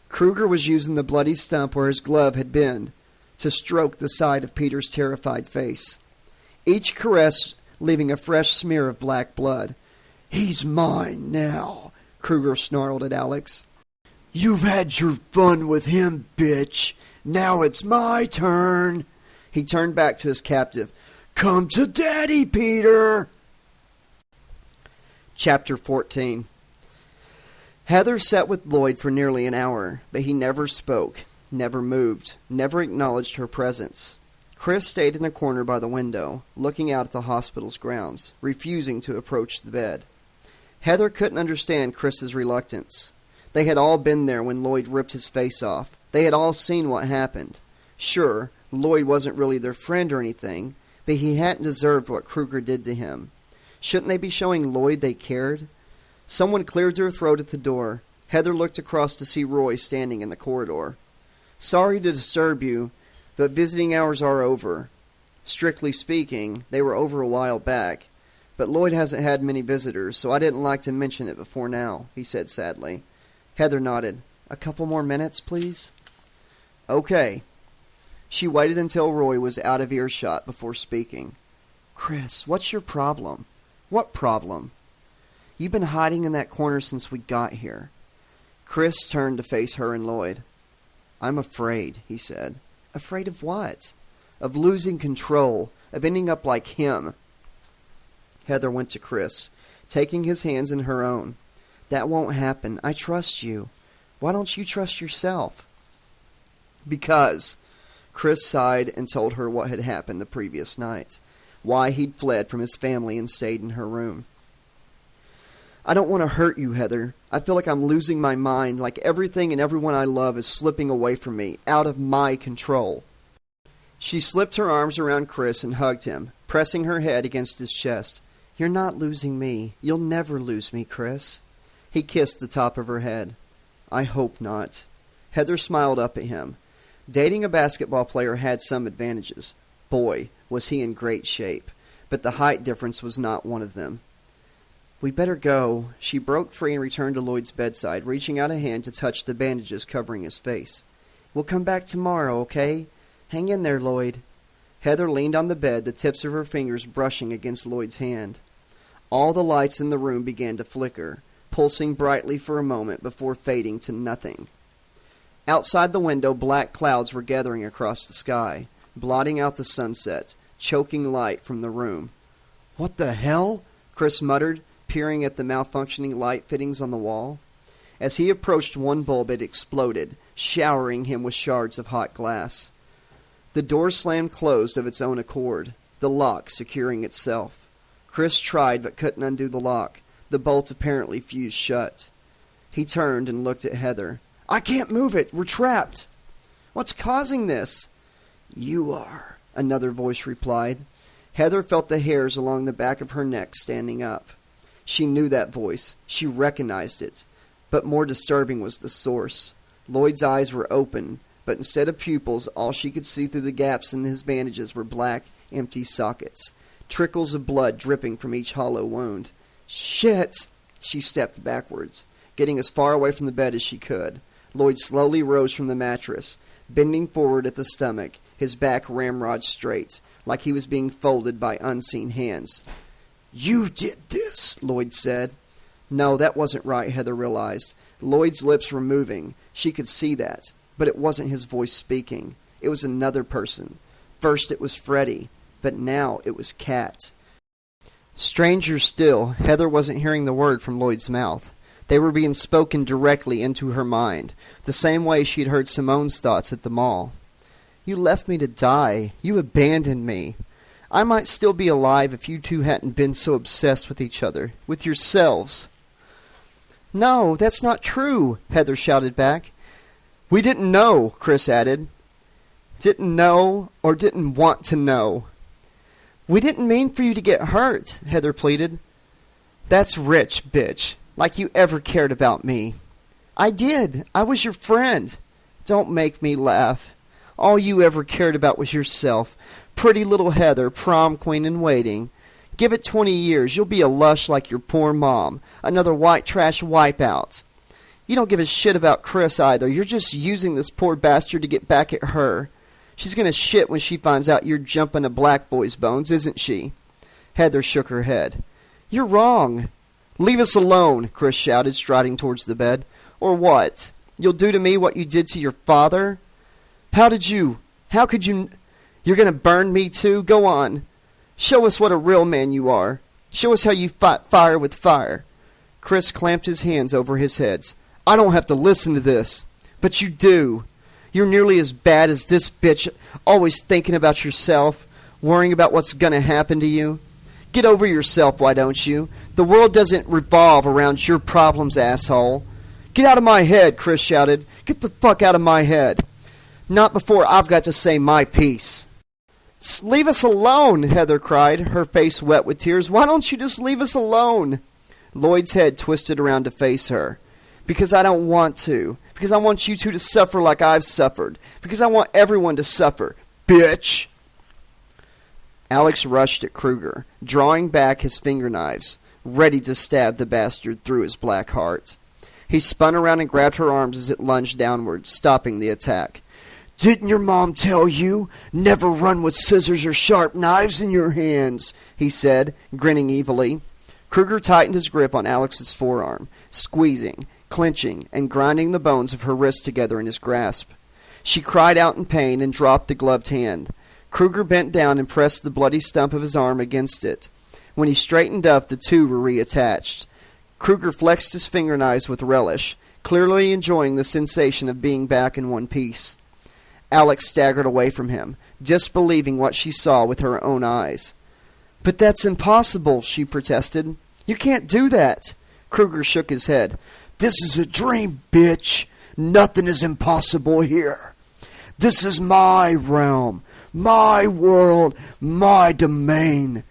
Krueger was using the bloody stump where his glove had been to stroke the side of Peter's terrified face, each caress leaving a fresh smear of black blood. "He's mine now," Krueger snarled at Alex. "You've had your fun with him, bitch. Now it's my turn." He turned back to his captive. "Come to Daddy, Peter." Chapter 14. Heather sat with Lloyd for nearly an hour, but he never spoke, never moved, never acknowledged her presence. Chris stayed in a corner by the window, looking out at the hospital's grounds, refusing to approach the bed. Heather couldn't understand Chris's reluctance. They had all been there when Lloyd ripped his face off. They had all seen what happened. Sure, Lloyd wasn't really their friend or anything, but he hadn't deserved what Krueger did to him. Shouldn't they be showing Lloyd they cared? Someone cleared their throat at the door. Heather looked across to see Roy standing in the corridor. "Sorry to disturb you, but visiting hours are over. Strictly speaking, they were over a while back, but Lloyd hasn't had many visitors, so I didn't like to mention it before now," he said sadly. Heather nodded. "A couple more minutes, please?" "Okay." She waited until Roy was out of earshot before speaking. "Chris, what's your problem?" "What problem?" "You've been hiding in that corner since we got here." Chris turned to face her and Lloyd. "I'm afraid," he said. "Afraid of what?" "Of losing control, of ending up like him." Heather went to Chris, taking his hands in her own. "That won't happen. I trust you. Why don't you trust yourself?" "Because." Chris sighed and told her what had happened the previous night, why he'd fled from his family and stayed in her room. "I don't want to hurt you, Heather. I feel like I'm losing my mind, like everything and everyone I love is slipping away from me, out of my control." She slipped her arms around Chris and hugged him, pressing her head against his chest. "You're not losing me. You'll never lose me, Chris." He kissed the top of her head. "I hope not." Heather smiled up at him. Dating a basketball player had some advantages. Boy, was he in great shape, but the height difference was not one of them. "We better go." She broke free and returned to Lloyd's bedside, reaching out a hand to touch the bandages covering his face. "We'll come back tomorrow, okay? Hang in there, Lloyd." Heather leaned on the bed, the tips of her fingers brushing against Lloyd's hand. All the lights in the room began to flicker, pulsing brightly for a moment before fading to nothing. Outside the window, black clouds were gathering across the sky, blotting out the sunset, choking light from the room. "What the hell?" Chris muttered, peering at the malfunctioning light fittings on the wall. As he approached one bulb, it exploded, showering him with shards of hot glass. The door slammed closed of its own accord, the lock securing itself. Chris tried but couldn't undo the lock. The bolt apparently fused shut. He turned and looked at Heather. "I can't move it. We're trapped." "What's causing this?" "You are," another voice replied. Heather felt the hairs along the back of her neck standing up. She knew that voice. She recognized it. But more disturbing was the source. Lloyd's eyes were open, but instead of pupils, all she could see through the gaps in his bandages were black, empty sockets, trickles of blood dripping from each hollow wound. "Shit!" She stepped backwards, getting as far away from the bed as she could. Lloyd slowly rose from the mattress, bending forward at the stomach, his back ramrod straight, like he was being folded by unseen hands. "You did this," Lloyd said. No, that wasn't right, Heather realized. Lloyd's lips were moving. She could see that. But it wasn't his voice speaking. It was another person. First it was Freddy, but now it was Kat. Stranger still, Heather wasn't hearing the word from Lloyd's mouth. They were being spoken directly into her mind, the same way she'd heard Simone's thoughts at the mall. "You left me to die. You abandoned me. I might still be alive if you two hadn't been so obsessed with each other, with yourselves." "No, that's not true," Heather shouted back. "We didn't know," Chris added. "Didn't know or didn't want to know." "We didn't mean for you to get hurt," Heather pleaded. "That's rich, bitch. Like you ever cared about me." "I did. I was your friend." "Don't make me laugh. All you ever cared about was yourself. Pretty little Heather, prom queen in waiting. Give it 20 years, you'll be a lush like your poor mom. Another white trash wipeout. You don't give a shit about Chris either. You're just using this poor bastard to get back at her. She's going to shit when she finds out you're jumping a black boy's bones, isn't she?" Heather shook her head. "You're wrong." "Leave us alone," Chris shouted, striding towards the bed. "Or what? You'll do to me what you did to your father? How could you? You're going to burn me too? Go on. Show us what a real man you are. Show us how you fight fire with fire." Chris clamped his hands over his head. "I don't have to listen to this. But you do. You're nearly as bad as this bitch, always thinking about yourself, worrying about what's going to happen to you. Get over yourself, why don't you? The world doesn't revolve around your problems, asshole." "Get out of my head," Chris shouted. "Get the fuck out of my head. Not before I've got to say my piece." "Leave us alone," Heather cried, her face wet with tears. "Why don't you just leave us alone?" Lloyd's head twisted around to face her. "Because I don't want to. Because I want you two to suffer like I've suffered. Because I want everyone to suffer. Bitch!" Alex rushed at Krueger, drawing back his finger knives, ready to stab the bastard through his black heart. He spun around and grabbed her arms as it lunged downward, stopping the attack. "Didn't your mom tell you? Never run with scissors or sharp knives in your hands," he said, grinning evilly. Krueger tightened his grip on Alex's forearm, squeezing, clenching, and grinding the bones of her wrists together in his grasp. She cried out in pain and dropped the gloved hand. Krueger bent down and pressed the bloody stump of his arm against it. When he straightened up, the two were reattached. Krueger flexed his fingerknives with relish, clearly enjoying the sensation of being back in one piece. Alex staggered away from him, disbelieving what she saw with her own eyes. "But that's impossible," she protested. "You can't do that." Krueger shook his head. "This is a dream, bitch. Nothing is impossible here. This is my realm, my world, my domain.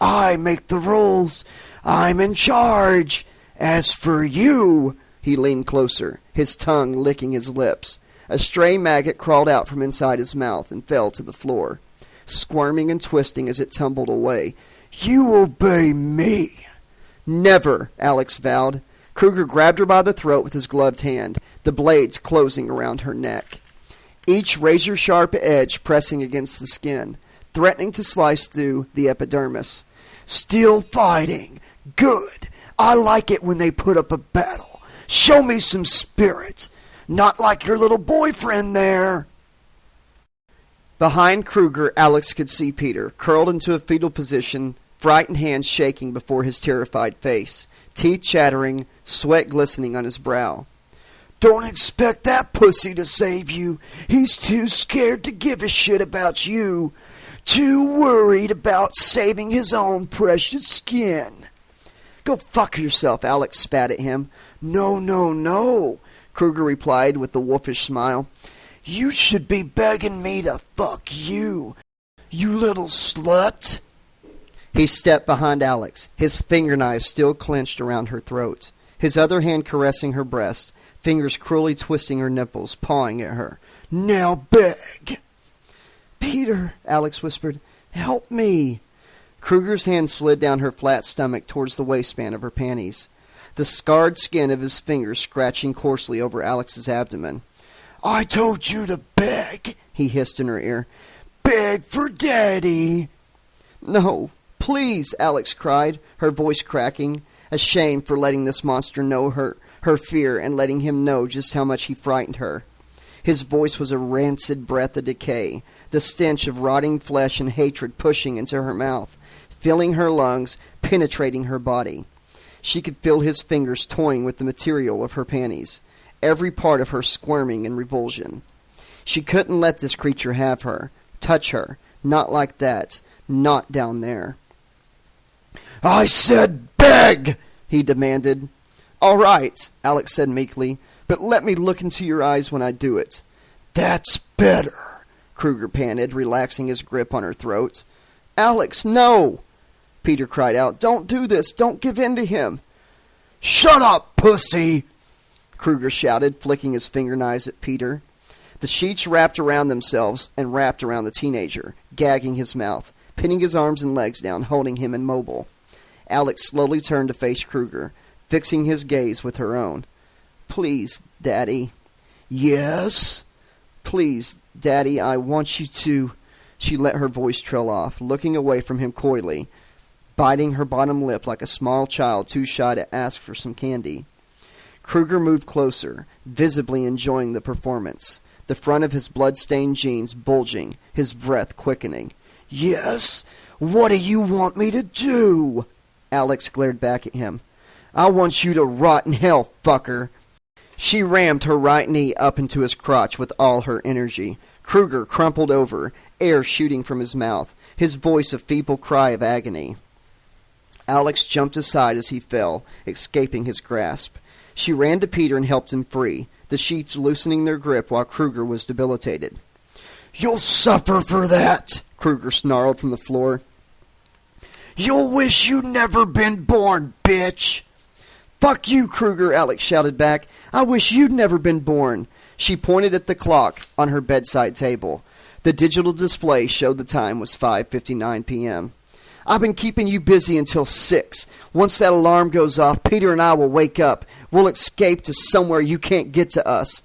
I make the rules. I'm in charge. As for you," he leaned closer, his tongue licking his lips. A stray maggot crawled out from inside his mouth and fell to the floor, squirming and twisting as it tumbled away. "You obey me." "Never," Alex vowed. Krueger grabbed her by the throat with his gloved hand, the blades closing around her neck, each razor-sharp edge pressing against the skin, threatening to slice through the epidermis. "Still fighting. Good. I like it when they put up a battle. Show me some spirit. Not like your little boyfriend there." Behind Krueger, Alex could see Peter, curled into a fetal position, frightened hands shaking before his terrified face, teeth chattering, sweat glistening on his brow. "Don't expect that pussy to save you. He's too scared to give a shit about you. Too worried about saving his own precious skin." "Go fuck yourself," Alex spat at him. "No, no, no," Krueger replied with a wolfish smile. "You should be begging me to fuck you, you little slut." He stepped behind Alex, his fingerknives still clenched around her throat, his other hand caressing her breast, fingers cruelly twisting her nipples, pawing at her. "Now beg!" "Peter," Alex whispered, "help me." Krueger's hand slid down her flat stomach towards the waistband of her panties, the scarred skin of his fingers scratching coarsely over Alex's abdomen. "I told you to beg," he hissed in her ear. "Beg for Daddy." "No, please," Alex cried, her voice cracking, ashamed for letting this monster know her fear and letting him know just how much he frightened her. His voice was a rancid breath of decay, the stench of rotting flesh and hatred pushing into her mouth, filling her lungs, penetrating her body. She could feel his fingers toying with the material of her panties, every part of her squirming in revulsion. She couldn't let this creature have her, touch her, not like that, not down there. "I said beg!" he demanded. "All right," Alex said meekly, "but let me look into your eyes when I do it." "That's better," Krueger panted, relaxing his grip on her throat. "Alex, no!" Peter cried out. "Don't do this. Don't give in to him." "Shut up, pussy!" Krueger shouted, flicking his fingernails at Peter. The sheets wrapped around themselves and wrapped around the teenager, gagging his mouth, pinning his arms and legs down, holding him immobile. Alex slowly turned to face Krueger, fixing his gaze with her own. "Please, Daddy." "Yes?" "Please, Daddy, I want you to—" She let her voice trail off, looking away from him coyly, biting her bottom lip like a small child too shy to ask for some candy. Krueger moved closer, visibly enjoying the performance, the front of his blood-stained jeans bulging, his breath quickening. "Yes? What do you want me to do?" Alex glared back at him. "I want you to rot in hell, fucker." She rammed her right knee up into his crotch with all her energy. Krueger crumpled over, air shooting from his mouth, his voice a feeble cry of agony. Alex jumped aside as he fell, escaping his grasp. She ran to Peter and helped him free, the sheets loosening their grip while Krueger was debilitated. "You'll suffer for that," Krueger snarled from the floor. "You'll wish you'd never been born, bitch." "Fuck you, Krueger," Alex shouted back. "I wish you'd never been born." She pointed at the clock on her bedside table. The digital display showed the time was 5:59 p.m. "I've been keeping you busy until 6. Once that alarm goes off, Peter and I will wake up. We'll escape to somewhere you can't get to us."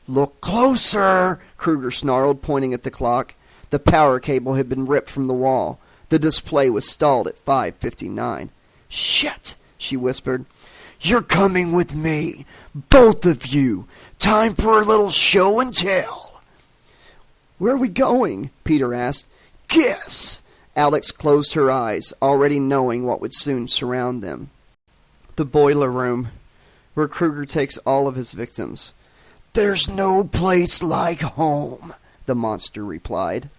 "Look closer," Krueger snarled, pointing at the clock. The power cable had been ripped from the wall. The display was stalled at 5:59. "Shit," she whispered. "You're coming with me. Both of you. Time for a little show and tell." "Where are we going?" Peter asked. "Guess." Alex closed her eyes, already knowing what would soon surround them. "The boiler room, where Krueger takes all of his victims." "There's no place like home," the monster replied.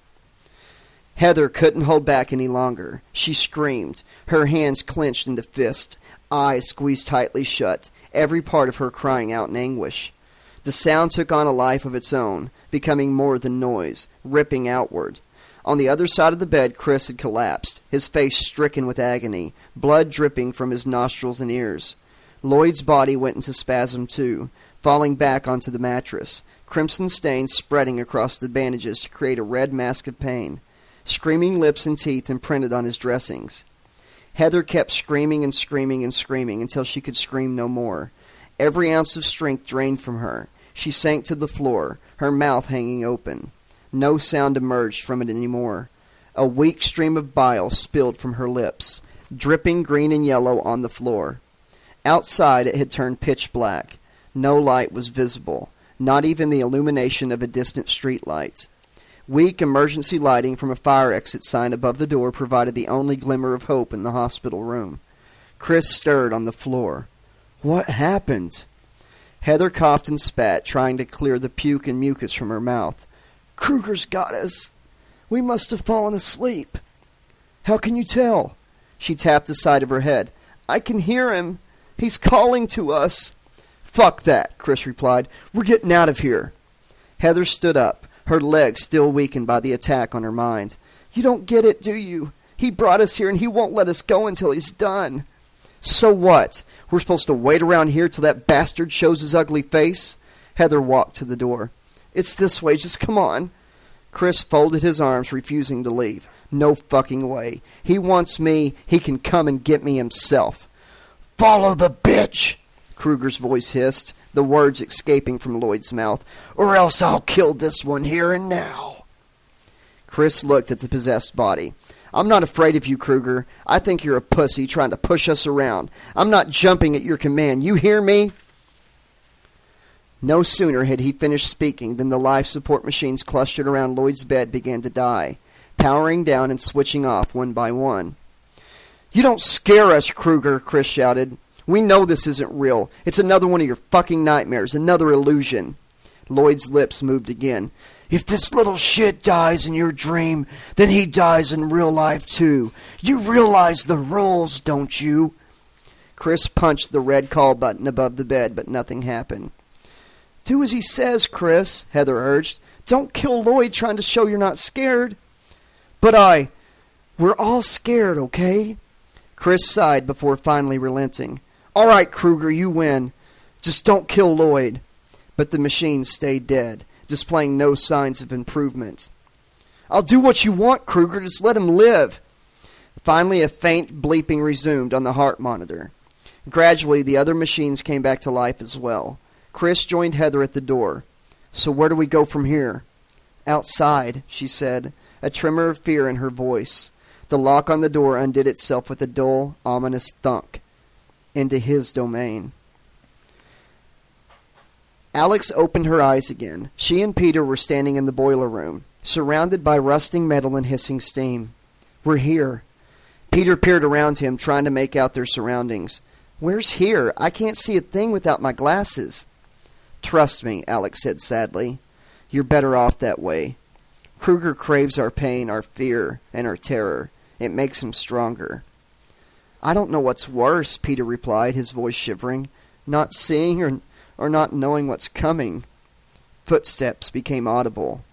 Heather couldn't hold back any longer. She screamed, her hands clenched into fists, eyes squeezed tightly shut, every part of her crying out in anguish. The sound took on a life of its own, becoming more than noise, ripping outward. On the other side of the bed, Chris had collapsed, his face stricken with agony, blood dripping from his nostrils and ears. Lloyd's body went into spasm too, falling back onto the mattress, crimson stains spreading across the bandages to create a red mask of pain, screaming lips and teeth imprinted on his dressings. Heather kept screaming and screaming and screaming until she could scream no more. Every ounce of strength drained from her. She sank to the floor, her mouth hanging open. No sound emerged from it anymore. A weak stream of bile spilled from her lips, dripping green and yellow on the floor. Outside it had turned pitch black. No light was visible, not even the illumination of a distant street light. Weak emergency lighting from a fire exit sign above the door provided the only glimmer of hope in the hospital room. Chris stirred on the floor. "What happened?" Heather coughed and spat, trying to clear the puke and mucus from her mouth. "Krueger's got us. We must have fallen asleep." "How can you tell?" She tapped the side of her head. "I can hear him. He's calling to us." "Fuck that," Chris replied. "We're getting out of here." Heather stood up, her legs still weakened by the attack on her mind. "You don't get it, do you? He brought us here and he won't let us go until he's done." So what? We're supposed to wait around here till that bastard shows his ugly face? Heather walked to the door. It's this way, just come on. Chris folded his arms, refusing to leave. No fucking way. He wants me, he can come and get me himself. Follow the bitch, Krueger's voice hissed, the words escaping from Lloyd's mouth, or else I'll kill this one here and now. Chris looked at the possessed body. I'm not afraid of you, Krueger. I think you're a pussy trying to push us around. I'm not jumping at your command. You hear me? No sooner had he finished speaking than the life support machines clustered around Lloyd's bed began to die, powering down and switching off one by one. You don't scare us, Krueger, Chris shouted. We know this isn't real. It's another one of your fucking nightmares, another illusion. Lloyd's lips moved again. If this little shit dies in your dream, then he dies in real life too. You realize the rules, don't you? Chris punched the red call button above the bed, but nothing happened. Do as he says, Chris, Heather urged. Don't kill Lloyd trying to show you're not scared. But we're all scared, okay? Chris sighed before finally relenting. All right, Krueger, you win. Just don't kill Lloyd. But the machine stayed dead, displaying no signs of improvement. I'll do what you want, Krueger. Just let him live. Finally, a faint bleeping resumed on the heart monitor. Gradually, the other machines came back to life as well. Chris joined Heather at the door. So where do we go from here? Outside, she said, a tremor of fear in her voice. The lock on the door undid itself with a dull, ominous thunk. Into his domain. Alex opened her eyes again. She and Peter were standing in the boiler room, surrounded by rusting metal and hissing steam. We're here. Peter peered around him, trying to make out their surroundings. Where's here? I can't see a thing without my glasses. Trust me, Alex said sadly. You're better off that way. Krueger craves our pain, our fear, and our terror. It makes him stronger. I don't know what's worse, Peter replied, his voice shivering. Not seeing or not knowing what's coming. Footsteps became audible.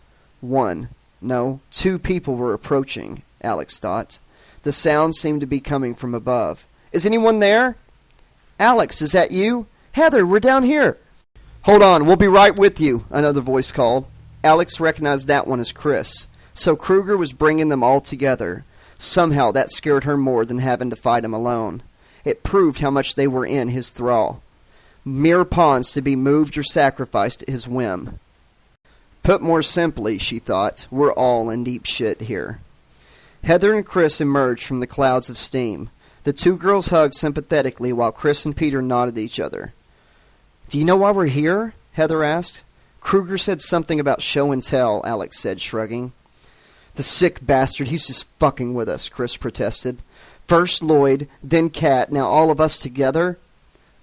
Two people were approaching, Alex thought. The sound seemed to be coming from above. Is anyone there? Alex, is that you? Heather, we're down here. Hold on, we'll be right with you, another voice called. Alex recognized that one as Chris. So Krueger was bringing them all together. Somehow that scared her more than having to fight him alone. It proved how much they were in his thrall. Mere pawns to be moved or sacrificed at his whim. Put more simply, she thought, we're all in deep shit here. Heather and Chris emerged from the clouds of steam. The two girls hugged sympathetically while Chris and Peter nodded at each other. Do you know why we're here? Heather asked. Krueger said something about show and tell, Alex said, shrugging. The sick bastard, he's just fucking with us, Chris protested. First Lloyd, then Kat, now all of us together?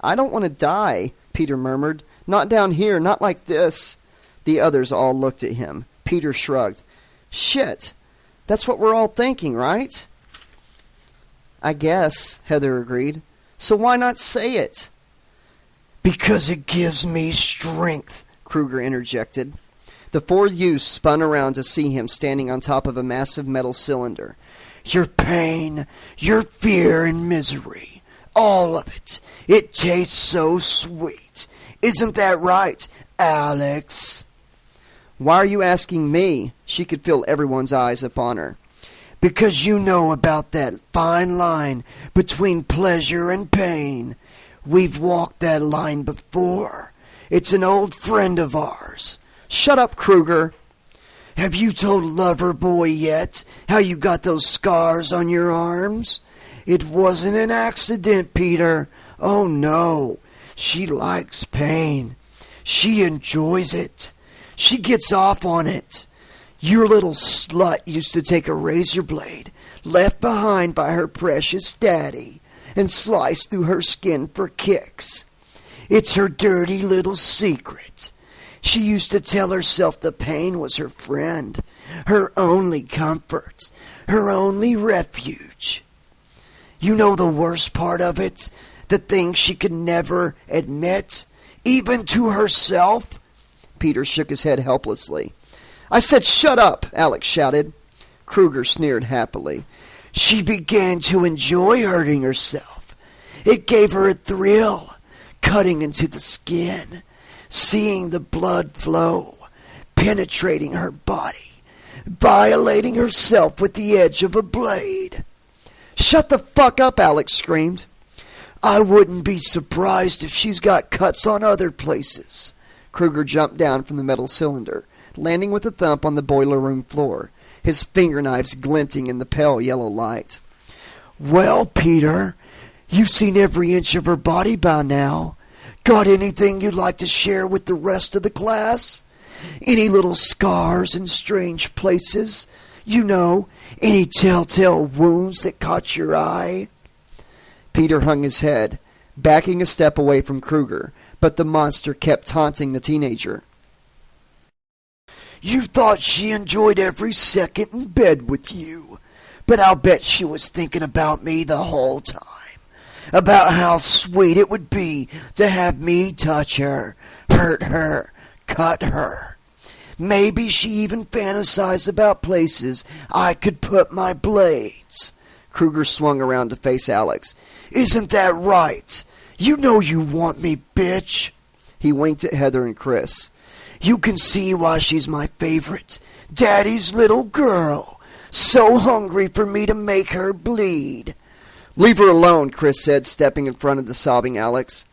I don't want to die, Peter murmured. Not down here, not like this. The others all looked at him. Peter shrugged. Shit, that's what we're all thinking, right? I guess, Heather agreed. So why not say it? Because it gives me strength, Krueger interjected. The four youths spun around to see him standing on top of a massive metal cylinder. Your pain, your fear and misery, all of it. It tastes so sweet. Isn't that right, Alex? Why are you asking me? She could feel everyone's eyes upon her. Because you know about that fine line between pleasure and pain. We've walked that line before. It's an old friend of ours. Shut up, Krueger. Have you told Loverboy yet how you got those scars on your arms? It wasn't an accident, Peter. Oh, no. She likes pain. She enjoys it. She gets off on it. Your little slut used to take a razor blade left behind by her precious daddy and slice through her skin for kicks. It's her dirty little secret. She used to tell herself the pain was her friend, her only comfort, her only refuge. You know the worst part of it? The thing she could never admit, even to herself? Peter shook his head helplessly. I said shut up, Alex shouted. Krueger sneered happily. She began to enjoy hurting herself. It gave her a thrill, cutting into the skin, seeing the blood flow, penetrating her body, violating herself with the edge of a blade. "Shut the fuck up," Alex screamed. "I wouldn't be surprised if she's got cuts on other places." Krueger jumped down from the metal cylinder, landing with a thump on the boiler room floor, his fingerknives glinting in the pale yellow light. "Well, Peter, you've seen every inch of her body by now. Got anything you'd like to share with the rest of the class? Any little scars in strange places? You know, any telltale wounds that caught your eye?" Peter hung his head, backing a step away from Krueger, but the monster kept taunting the teenager. "You thought she enjoyed every second in bed with you, but I'll bet she was thinking about me the whole time. About how sweet it would be to have me touch her, hurt her, cut her. Maybe she even fantasized about places I could put my blades." Krueger swung around to face Alex. "Isn't that right? You know you want me, bitch." He winked at Heather and Chris. "You can see why she's my favorite. Daddy's little girl. So hungry for me to make her bleed." "Leave her alone," Chris said, stepping in front of the sobbing Alex.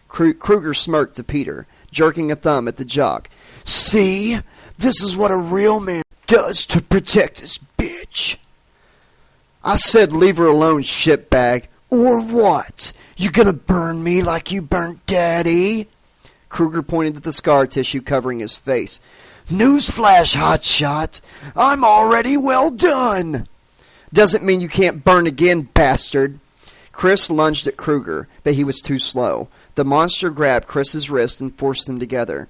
Krueger smirked to Peter, jerking a thumb at the jock. "See? This is what a real man does to protect his bitch." "I said leave her alone, shitbag." "Or what? You gonna burn me like you burnt Daddy?" Krueger pointed at the scar tissue covering his face. "Newsflash, hotshot. I'm already well done." "Doesn't mean you can't burn again, bastard." Chris lunged at Krueger, but he was too slow. The monster grabbed Chris's wrist and forced them together.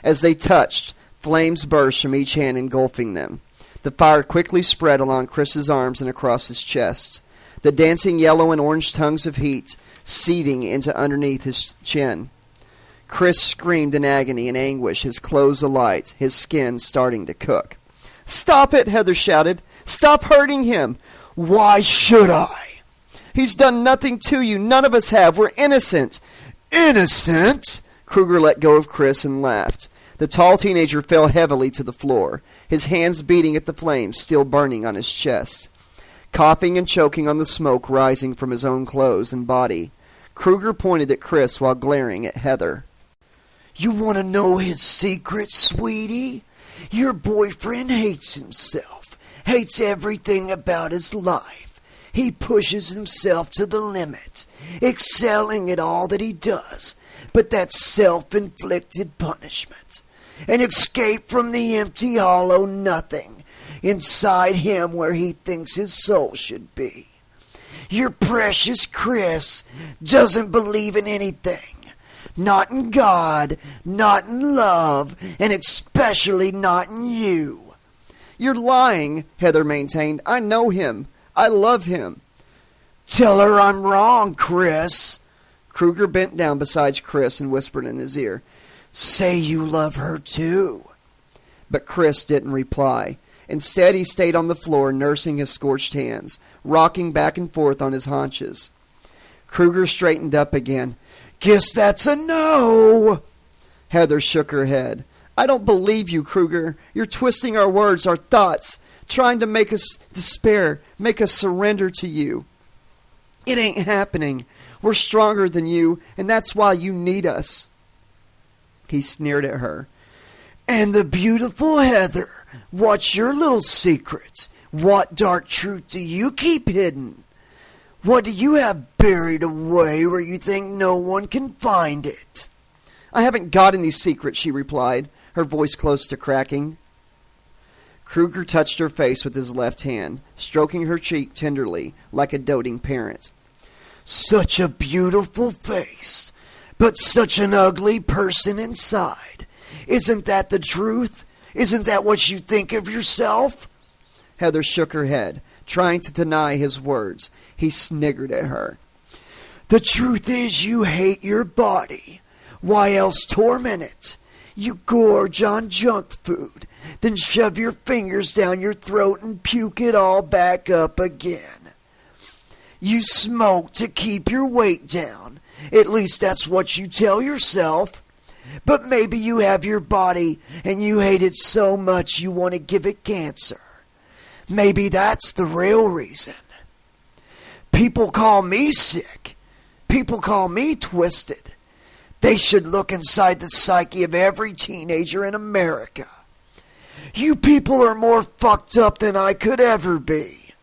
As they touched, flames burst from each hand, engulfing them. The fire quickly spread along Chris's arms and across his chest, the dancing yellow and orange tongues of heat seeding into underneath his chin. Chris screamed in agony and anguish, his clothes alight, his skin starting to cook. "Stop it," Heather shouted. "Stop hurting him." "Why should I?" "He's done nothing to you. None of us have. We're innocent." "Innocent?" Krueger let go of Chris and laughed. The tall teenager fell heavily to the floor, his hands beating at the flames still burning on his chest. Coughing and choking on the smoke rising from his own clothes and body, Krueger pointed at Chris while glaring at Heather. "You want to know his secret, sweetie? Your boyfriend hates himself, hates everything about his life. He pushes himself to the limit, excelling at all that he does, but that's self-inflicted punishment. An escape from the empty, hollow nothing inside him where he thinks his soul should be. Your precious Chris doesn't believe in anything. Not in God, not in love, and especially not in you." "You're lying," Heather maintained. "I know him. I love him." "Tell her I'm wrong, Chris." Krueger bent down beside Chris and whispered in his ear, "Say you love her too." But Chris didn't reply. Instead, he stayed on the floor nursing his scorched hands, rocking back and forth on his haunches. Krueger straightened up again. "Guess that's a no." Heather shook her head. "I don't believe you, Krueger. You're twisting our words, our thoughts, trying to make us despair, make us surrender to you. It ain't happening. We're stronger than you, and that's why you need us." He sneered at her. "And the beautiful Heather, what's your little secret? What dark truth do you keep hidden? What do you have buried away where you think no one can find it?" "I haven't got any secret," she replied, her voice close to cracking. Krueger touched her face with his left hand, stroking her cheek tenderly, like a doting parent. "Such a beautiful face, but such an ugly person inside. Isn't that the truth? Isn't that what you think of yourself?" Heather shook her head, trying to deny his words. He sniggered at her. "The truth is you hate your body. Why else torment it? You gorge on junk food, then shove your fingers down your throat and puke it all back up again. You smoke to keep your weight down. At least that's what you tell yourself. But maybe you have your body and you hate it so much you want to give it cancer. Maybe that's the real reason. People call me sick. People call me twisted. They should look inside the psyche of every teenager in America. You people are more fucked up than I could ever be.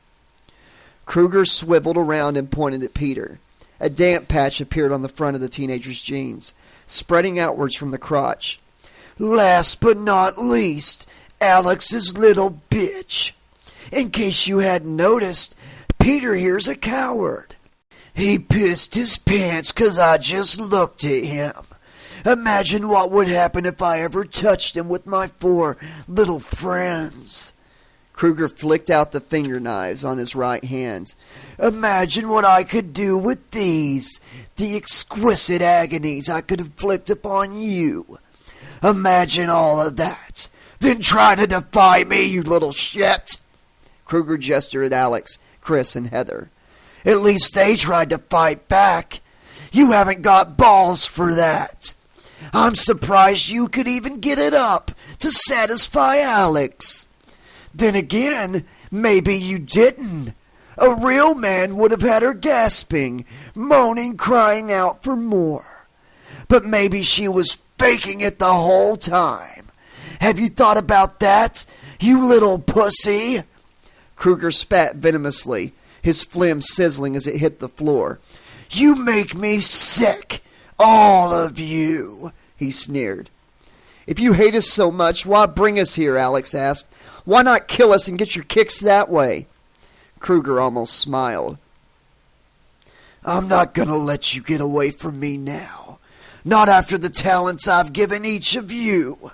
Krueger swiveled around and pointed at Peter. A damp patch appeared on the front of the teenager's jeans, spreading outwards from the crotch. Last but not least, Alex's little bitch. In case you hadn't noticed, Peter here's a coward. He pissed his pants 'cause I just looked at him. Imagine what would happen if I ever touched him with my 4 little friends. Krueger flicked out the finger knives on his right hand. Imagine what I could do with these, the exquisite agonies I could inflict upon you. Imagine all of that. Then try to defy me, you little shit. Krueger gestured at Alex, Chris, and Heather. At least they tried to fight back. You haven't got balls for that. I'm surprised you could even get it up to satisfy Alex. Then again, maybe you didn't. A real man would have had her gasping, moaning, crying out for more. But maybe she was faking it the whole time. Have you thought about that, you little pussy? Krueger spat venomously, his phlegm sizzling as it hit the floor. You make me sick, all of you, he sneered. If you hate us so much, why bring us here? Alex asked. Why not kill us and get your kicks that way? Krueger almost smiled. I'm not going to let you get away from me now. Not after the talents I've given each of you.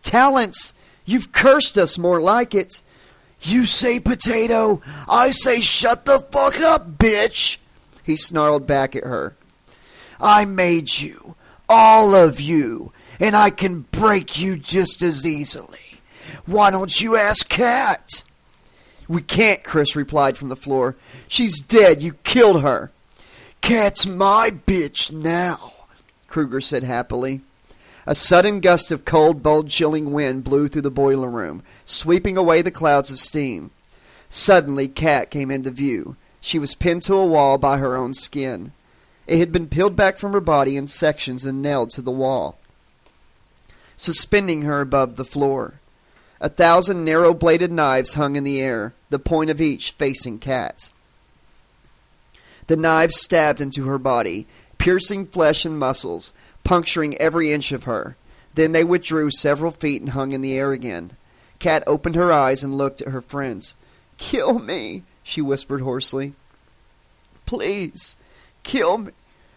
Talents? You've cursed us, more like it. You say potato, I say shut the fuck up, bitch. He snarled back at her. I made you, all of you, and I can break you just as easily. Why don't you ask Kat? We can't, Chris replied from the floor. She's dead. You killed her. Kat's my bitch now, Krueger said happily. A sudden gust of cold, bone-chilling wind blew through the boiler room, sweeping away the clouds of steam. Suddenly, Kat came into view. She was pinned to a wall by her own skin. It had been peeled back from her body in sections and nailed to the wall, suspending her above the floor. 1,000 narrow-bladed knives hung in the air, the point of each facing Kat. The knives stabbed into her body, piercing flesh and muscles, puncturing every inch of her. Then they withdrew several feet and hung in the air again. Kat opened her eyes and looked at her friends. "Kill me," she whispered hoarsely. "Please, kill me."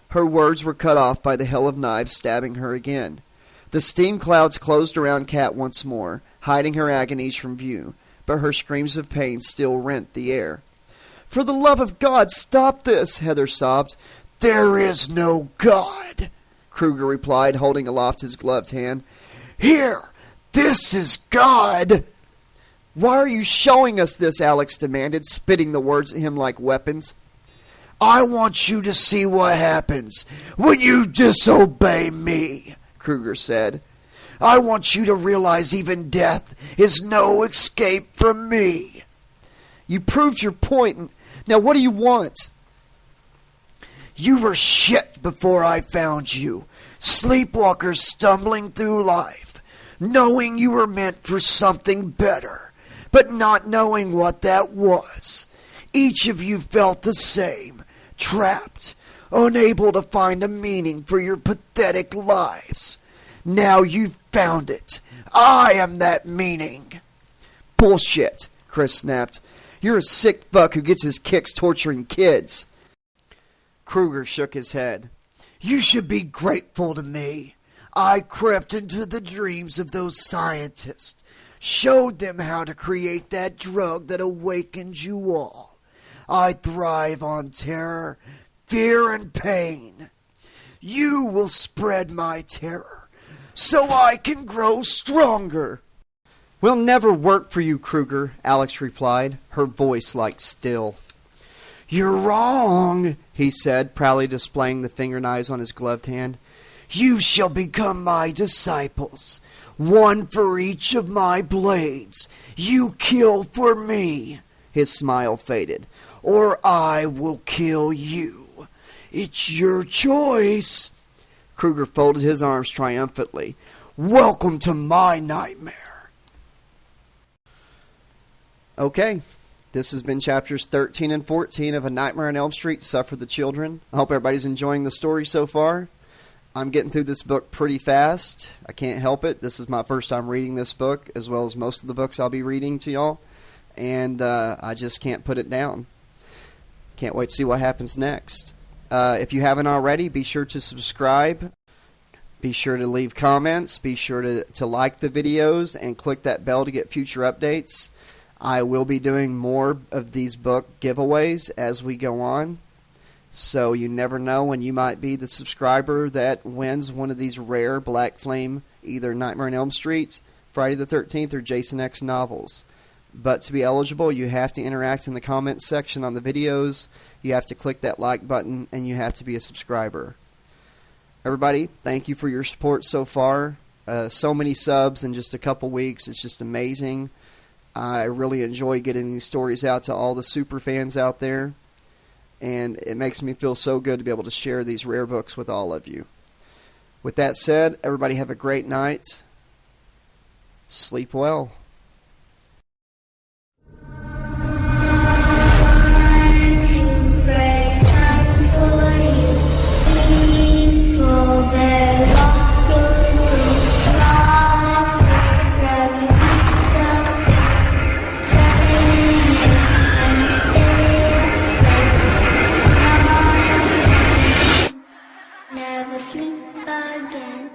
Her words were cut off by the hail of knives stabbing her again. The steam clouds closed around Kat once more, hiding her agonies from view, but her screams of pain still rent the air. "For the love of God, stop this," Heather sobbed. "There is no God," Krueger replied, holding aloft his gloved hand. "Here, this is God." "Why are you showing us this?" Alex demanded, spitting the words at him like weapons. "I want you to see what happens when you disobey me," Krueger said. "I want you to realize even death is no escape from me." "You proved your point. Now what do you want?" "You were shit before I found you. Sleepwalkers stumbling through life, knowing you were meant for something better, but not knowing what that was. Each of you felt the same, trapped, unable to find a meaning for your pathetic lives. Now you've found it. I am that meaning." "Bullshit," Chris snapped. "You're a sick fuck who gets his kicks torturing kids." Krueger shook his head. "You should be grateful to me. I crept into the dreams of those scientists, showed them how to create that drug that awakened you all. I thrive on terror, fear, and pain. You will spread my terror, so I can grow stronger." "We'll never work for you, Krueger," Alex replied, her voice like steel. You're wrong, he said, proudly displaying the finger knives on his gloved hand. You shall become my disciples, one for each of my blades. You kill for me. His smile faded. Or I will kill you. It's your choice. Krueger folded his arms triumphantly. Welcome to my nightmare. Okay, this has been chapters 13 and 14 of A Nightmare on Elm Street, Suffer the Children. I hope everybody's enjoying the story so far. I'm getting through this book pretty fast. I can't help it. This is my first time reading this book, as well as most of the books I'll be reading to y'all. And I just can't put it down. Can't wait to see what happens next. If you haven't already, be sure to subscribe. Be sure to leave comments. Be sure to like the videos and click that bell to get future updates. I will be doing more of these book giveaways as we go on. So you never know when you might be the subscriber that wins one of these rare Black Flame, either Nightmare on Elm Street, Friday the 13th, or Jason X novels. But to be eligible, you have to interact in the comments section on the videos, you have to click that like button, and you have to be a subscriber. Everybody, thank you for your support so far. So many subs in just a couple weeks. It's just amazing. I really enjoy getting these stories out to all the super fans out there. And it makes me feel so good to be able to share these rare books with all of you. With that said, everybody have a great night. Sleep well. Never sleep again.